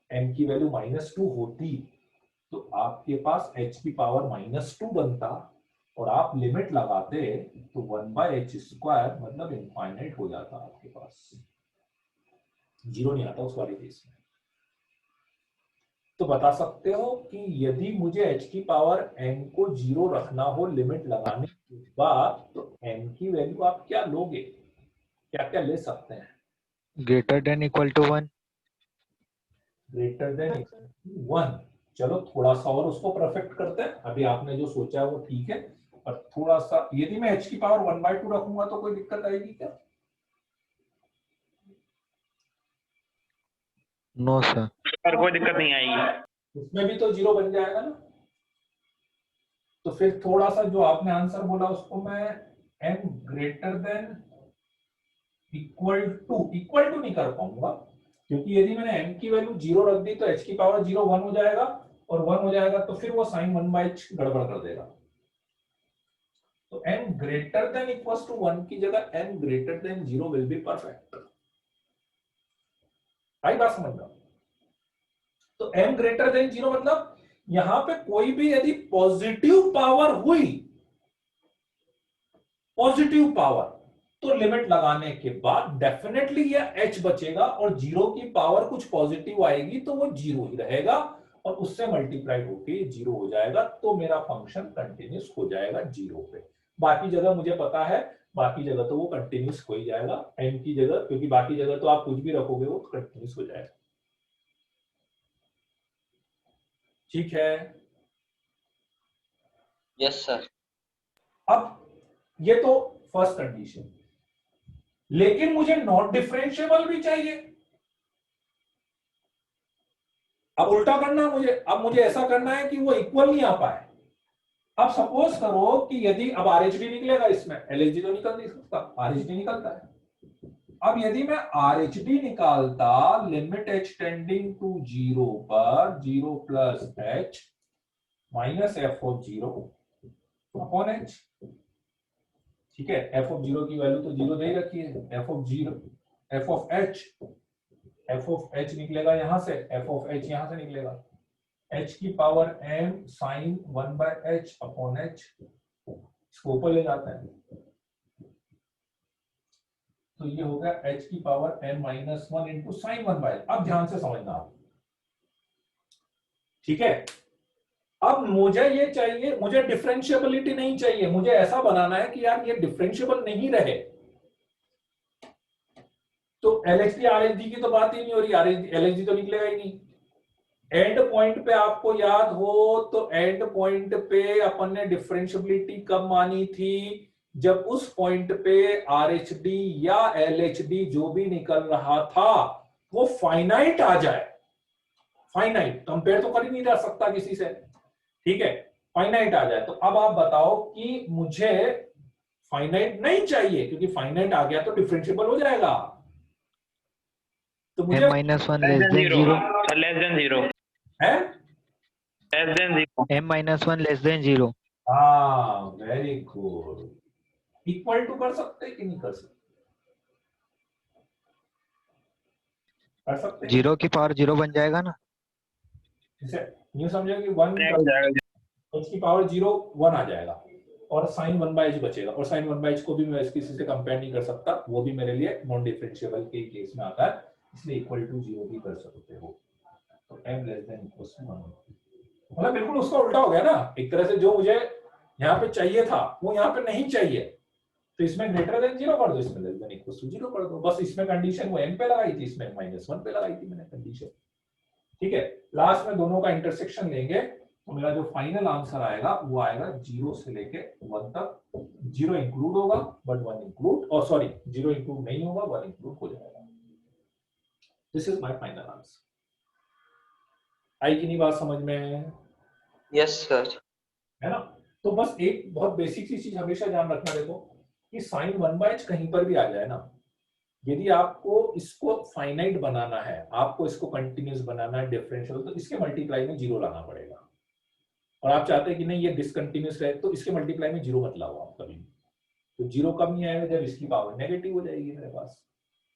m की वैल्यू -2 होती तो आपके पास h की पावर -2 बनता और आप लिमिट लगाते तो 1/h² मतलब इनफाइनाइट हो जाता, आपके पास 0 नहीं आता उस वाले केस में। तो बता सकते हो कि यदि मुझे h की पावर n को 0 रखना हो लिमिट लगाने के बाद, तो n की वैल्यू आप क्या लोगे, क्या क्या ले सकते हैं? Greater than equal to 1। Greater than equal to 1। चलो थोड़ा सा और उसको परफेक्ट करते हैं। अभी आपने जो सोचा है वो ठीक है, पर थोड़ा सा, यदि मैं h की पावर 1/2 रखूंगा तो कोई दिक्कत आएगी क्या? No sir. पर कोई दिक्कत नहीं आएगी। उसमें भी तो 0 बन जाएगा ना। तो फिर थोड़ा सा जो आपने आंसर बोला उसको मैं m greater than equal to नहीं कर पाऊंगा, क्योंकि यदि मैंने m की वैल्यू 0 रख दी तो h की पावर 0 1 हो जाएगा, और 1 हो जाएगा तो फिर वो साइन 1/h गड़बड़ कर देगा। तो m greater than equal to 1 की जगह m greater than 0 will be perfect. आई बात समझ में? तो m ग्रेटर देन 0 मतलब यहां पे कोई भी यदि पॉजिटिव पावर हुई, पॉजिटिव पावर, तो लिमिट लगाने के बाद डेफिनेटली यह h बचेगा और 0 की पावर कुछ पॉजिटिव आएगी तो वो 0 ही रहेगा और उससे मल्टीप्लाई होके 0 हो जाएगा। तो मेरा फंक्शन कंटिन्यूस हो जाएगा 0 पे। बाकी जगह मुझे पता है, बाकी जगह तो वो कंटिन्यूस हो ही जाएगा m की जगह, क्योंकि बाकी जगह तो आप कुछ भी रखोगे वो कंटिन्यूस हो जाएगा। ठीक है, यस सर। अब ये तो फर्स्ट कंडीशन, लेकिन मुझे नॉट डिफरेंशिएबल भी चाहिए। अब उल्टा करना मुझे, अब मुझे ऐसा करना है कि वो इक्वल नहीं आ पाए। अब सपोज करो कि यदि अब RHD निकलेगा, इसमें LHD तो निकल नहीं सकता, RHD निकलता है। अब यदि मैं RHD निकालता लिमिट h टेंडिंग टू 0 पर 0 plus h minus f of 0 upon h, ठीक है, f ऑफ 0 की वैल्यू तो 0 दे ही रखी है, f ऑफ h निकलेगा यहां से, f ऑफ h यहां से निकलेगा, h की power m sine 1/h upon h, इसको ऊपर ले जाता है तो ये हो गया h की power m minus 1 into sine 1/h। अब ध्यान से समझना आप, ठीक है। अब मुझे ये चाहिए, मुझे डिफरेंशिएबिलिटी नहीं चाहिए, मुझे ऐसा बनाना है कि यार ये डिफरेंशिएबल नहीं रहे। तो LHD RHD की तो बात ही नहीं हो रही, LHD तो निकलेगा ही नहीं। एंड पॉइंट पे आपको याद हो तो एंड पॉइंट पे अपन ने डिफरेंशिएबिलिटी कब मानी थी? जब उस पॉइंट पे RHD या LHD जो भी निकल रहा था वो फाइनाइट आ जाए। फाइनाइट कंपेयर तो कर ही नहीं जा सकता किसी से, ठीक है, फाइनाइट आ जाए। तो अब आप बताओ कि मुझे फाइनाइट नहीं चाहिए, क्योंकि फाइनाइट आ गया तो डिफरेंशिएबल हो जाएगा। तो मुझे m minus 1 less less than than zero 0 sir, less than zero, है। Less than zero. m minus 1 less than 0 हाँ, वेरी गुड। इक्वल टू कर सकते कि नहीं कर सकते? कर सकते हैं। 0 की पावर 0 बन जाएगा ना। इसे यूं समझो कि 1 हो जाएगा। x की पावर 0 1 आ जाएगा और साइन 1/h बचेगा, और साइन 1/h को भी मैं किसी से कंपेयर नहीं कर सकता, वो भी मेरे लिए नॉन डिफरेंशिएबल के केस में आता है, इसलिए इक्वल टू 0 भी कर सकते हो। तो m less than equal to 1, मतलब बिल्कुल उसका उल्टा हो गया ना, एक तरह से जो मुझे यहाँ पे चाहिए था वो यहाँ पे नहीं चाहिए, तो इसमें ग्रेटर देन 0 कर दो, इसमें लेस देन इक्वल टू 0 कर दो। बस इसमें कंडीशन वो m पे लगाई थी, इसमें -1 पे लगाई थी मैंने कंडीशन। ठीक है, लास्ट में दोनों का इंटरसेक्शन लेंगे तो मेरा जो फाइनल आंसर आएगा वो आएगा 0 से लेके 1 तक। 0 इंक्लूड होगा बट 1 इंक्लूड, और सॉरी 0 इंक्लूड नहीं होगा, 1 इंक्लूड हो जाएगा। This is my final answer. आई कि नहीं बात समझ में? Yes sir. है ना? तो बस एक बहुत बेसिक सी चीज हमेशा ध्यान रखना, देखो कि साइन 1/h कहीं पर भी आ जाए ना, यदि आपको इसको फाइनाइट बनाना है, आपको इसको कंटिन्यूस बनाना है, डिफरेंशियल, तो इसके मल्टीप्लाई में 0 लाना पड़ेगा। और आप चाहते हैं कि नहीं ये डिसकंटिन्यूस रहे, तो इसके मल्टीप्लाई में 0 मत लाओ आप कभी। तो 0 कब नहीं आएगा? जब इसकी पावर नेगेटिव हो जाएगी मेरे पास।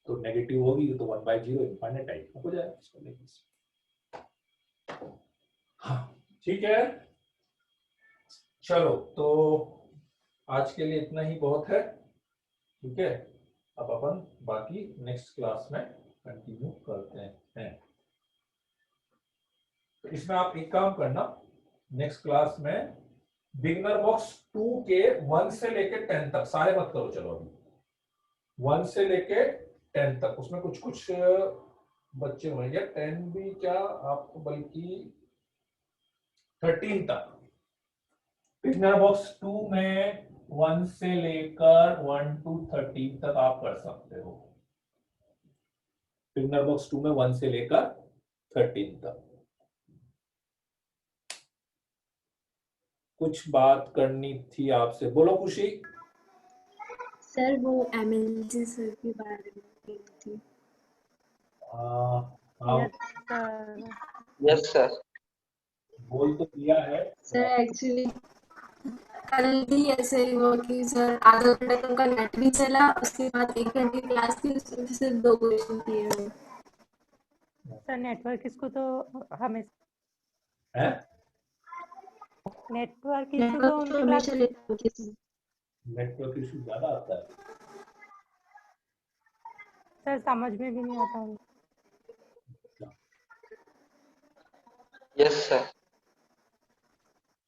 तो नेगेटिव होगी तो 1/0 इनफाइनाइट टाइप हो जाएगा इसको लेके। हाँ, ठीक है, चलो तो आज के लिए इतना ही बहुत है। ठीक है, अब अपन बाकी नेक्स्ट क्लास में कंटिन्यू करते हैं। तो इसमें आप एक काम करना, नेक्स्ट क्लास में बिगनर बॉक्स 2 के 1 से लेके 10 तक सारे मत करो, चलो अभी 1 से लेके 10 तक, उसमें कुछ कुछ बच्चे होंगे, 10 भी क्या आपको, बल्कि 13 तक। बिगनर बॉक्स 2 में 1 से लेकर 1 to 13 तक आप कर सकते हो। बिगनर बॉक्स 2 में 1 से लेकर 13 तक। कुछ बात करनी थी आपसे, बोलो खुशी। सर वो एमएलजी सर के बारे में बोली थी। हाँ, यस सर। बोल तो दिया है। सर एक्चुअली कल भी ऐसे ही हुआ कि सर आधा घंटा तो उनका नेट भी चला, उसके बाद 1 घंटे क्लास थी, उसमें सिर्फ 2 क्वेश्चन किए हुए। सर नेटवर्क इसको तो हमें हैं? नेटवर्क इशू तो नेटवर्क तो उनके क्लास हमेशा लेता हूँ किसी। नेटवर्क इशू ज्यादा आता है। सर समझ में भी नहीं आता उनको। Yes sir.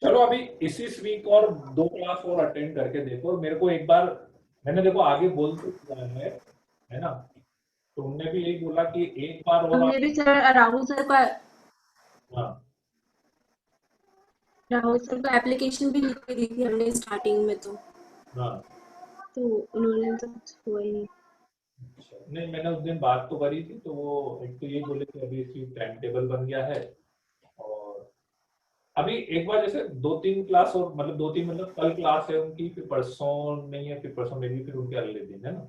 चलो अभी इसी वीक और 2 क्लास और अटेंड करके देखो। मेरे को एक बार मैंने देखो आगे बोल तो दिया है ना, तो उन्होंने भी यही बोला कि एक बार और हमने भी सर राहुल सर को एप्लीकेशन भी लिख के दी थी हमने स्टार्टिंग में, तो हाँ, तो उन्होंने तो कुछ हुआ ही नहीं। नहीं मैंने उस दिन बात तो करी थी, तो वो एक तो ये बोले कि अभी इसकी टाइम टेबल बन गया है, और अभी एक बार जैसे 2-3 क्लास और, मतलब 2-3 मतलब कल क्लास है उनकी, फिर परसों नहीं है, फिर परसों में भी, फिर उनके अगले दिन है ना,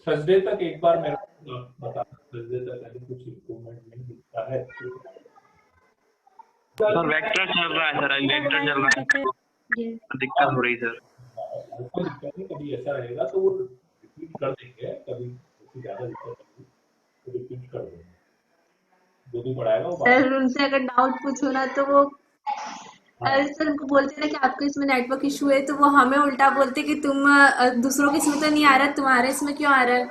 थर्सडे तक एक बार मेरे को बता, थर्सडे तक अभी कुछ इम्प्रूवमेंट नहीं दिखता है। सर वेक्टर चल रहा है, सर अभी वेक्टर चल रहा है, ये दिक्कत हो रही सर। कोई दिक्कत नहीं, कभी ऐसा रहेगा तो वो रिपीट कर देंगे, कभी ज्यादा दिक्कत होगी तो रिपीट कर देंगे, जो भी पढ़ाएगा वो सर उनसे अगर डाउट पूछो ना तो वो सर उनको बोलते ना कि आपके इसमें नेटवर्क इशू है, तो वो हमें उल्टा बोलते कि तुम दूसरों के इसमें तो नहीं आ रहा, तुम्हारे इसमें क्यों आ रहा है।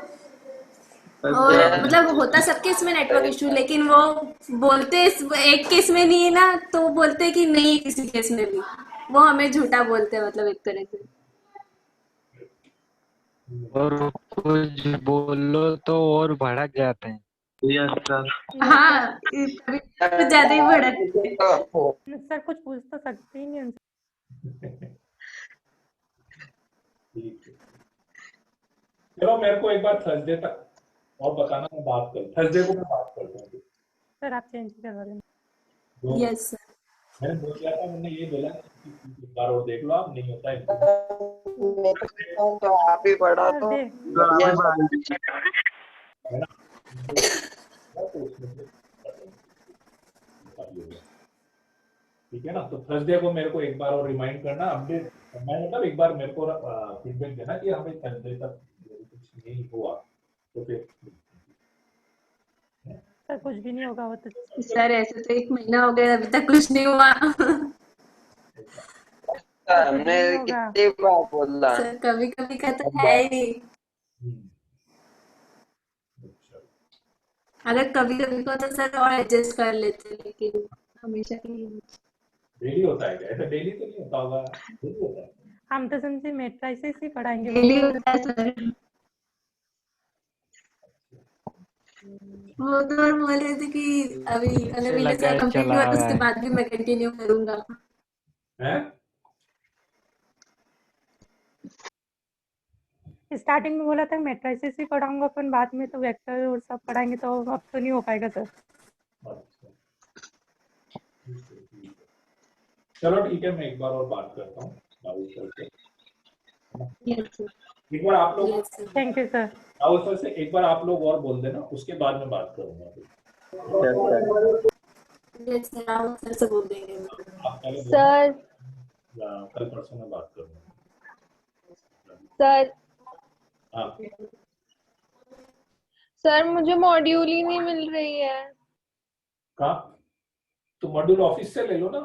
और मतलब होता सबके इसमें नेटवर्क इशू, लेकिन वो बोलते एक केस में नहीं है ना, तो वो बोलते कि नहीं किसी केस में भी, वो हमें झूठा बोलते हैं, मतलब एक तरह से। और कुछ बोलो तो और भड़क जाते हैं। Yes sir. हाँ, कभी कुछ ज्यादा ही भड़कते हैं। सर कुछ पूछ तो सकते ही नहीं उनसे। ठीक है, चलो मेरे को एक बार थर्सडे तक और बताना, मैं बात कर, थर्सडे को मैं बात करता हूँ। सर आप चेंज करवा देना। जो यस सर। मैंने बोल दिया था, मैंने ये बोला कि एक बार और देख लो, आप नहीं होता है तो आप ही पढ़ा सर तो दे बढ़िया है ना। तो उसमें से काफी हो गया। ठीक है ना। तो थर्सडे को मेरे को एक बार और रिमाइंड करना, अपडेट मैं मतलब एक बार मेरे को फीडबैक देना कि हमें थर्सडे तक यदि कुछ नहीं हुआ तो फिर सर कुछ भी नहीं होगा वो तो सर ऐसे तो 1 महीना हो गया अभी तक कुछ नहीं हुआ। हमने नहीं होगा। कितनी बार बोला सर कभी कभी का तो है ही। अच्छा। अगर कभी कभी को तो सर और एडजस्ट कर लेते, लेकिन हमेशा के लिए नहीं। डेली होता है क्या? ऐसा डेली तो नहीं होता होगा, डेली होता है। हम तो समझे मेट्राइसिस ही पढ़ाएंगे डेली वो होता है सर। वो तो और बोल रहे थे कि अभी अगर से मेरे लगा सर है, कंप्लीट चला हुआ तो रहा उसके है। बाद भी मैं कंटिन्यू करूंगा। हैं? स्टार्टिंग में बोला था मेट्राइसिस ही पढ़ाऊंगा, अपन बाद में तो वेक्टर और सब पढ़ाएंगे, तो अब तो नहीं हो पाएगा सर। अच्छा। ठीक है। चलो ठीक है, मैं एक बार और बात करता हूँ राहुल सर से। Yes sir. एक बार आप लोग yes sir. Thank you sir. Rahul sir से एक बार आप लोग और बोल देना, उसके बाद में बात करूंगा फिर। यस सर, राहुल सर से बोल देंगे। आप पहले बोलना, सर या कल परसों में बात करूंगा। सर हाँ, सर मुझे मॉड्यूल ही नहीं मिल रही है। कहाँ? तो मॉड्यूल ऑफिस से ले लो ना,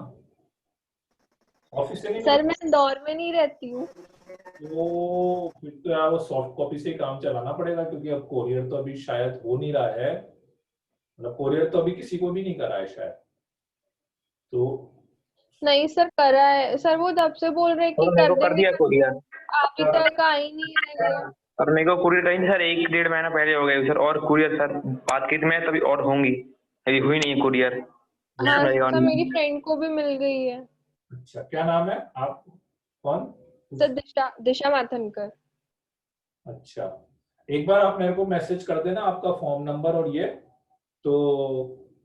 ऑफिस से नहीं सर मिला मैं इंदौर में नहीं रहती हूँ। तो फिर तो यार वो सॉफ्ट कॉपी से ही काम चलाना पड़ेगा, क्योंकि अब कोरियर तो अभी शायद हो नहीं रहा है, मतलब कोरियर तो अभी किसी को भी नहीं करा है शायद। तो नहीं सर करा है सर, वो तब से बोल रहे कि और मेरे कर को कर देंगे दिया कुरियर, अभी तक आ ही नहीं रही है। और मेरे को कुरियर कहीं सर 1-1.5 महीना पहले हो गए सर, और कुरियर सर बात की थी मैं तभी, और होंगी अभी हुई नहीं है कुरियर। हाँ रहेगा सर मेरी नहीं। फ्रेंड को भी मिल गई है। अच्छा, क्या नाम है आप, कौन? सर दिशा दिशा माथनकर। अच्छा, एक बार आप मेरे को मैसेज कर देना आपका फॉर्म नंबर और ये, तो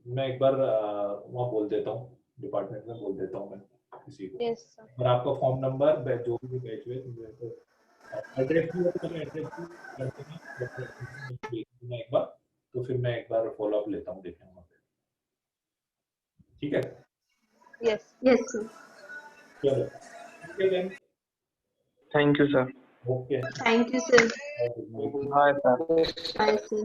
मैं एक बार वहाँ बोल देता हूँ, डिपार्टमेंट में बोल देता हूँ मैं किसी को। Yes sir. और आपका फॉर्म नंबर जो भी बैच हुए तो एड्रेस भी हो तो मेरा एड्रेस भी कर देना, भेज देना एक बार, तो फिर मैं एक बार फॉलो अप लेता हूँ, देखने वहाँ पे। ठीक है, यस यस सर। चलो ठीक है then, thank you sir. Okay, thank you sir. Good night. Bye sir. Bye sir.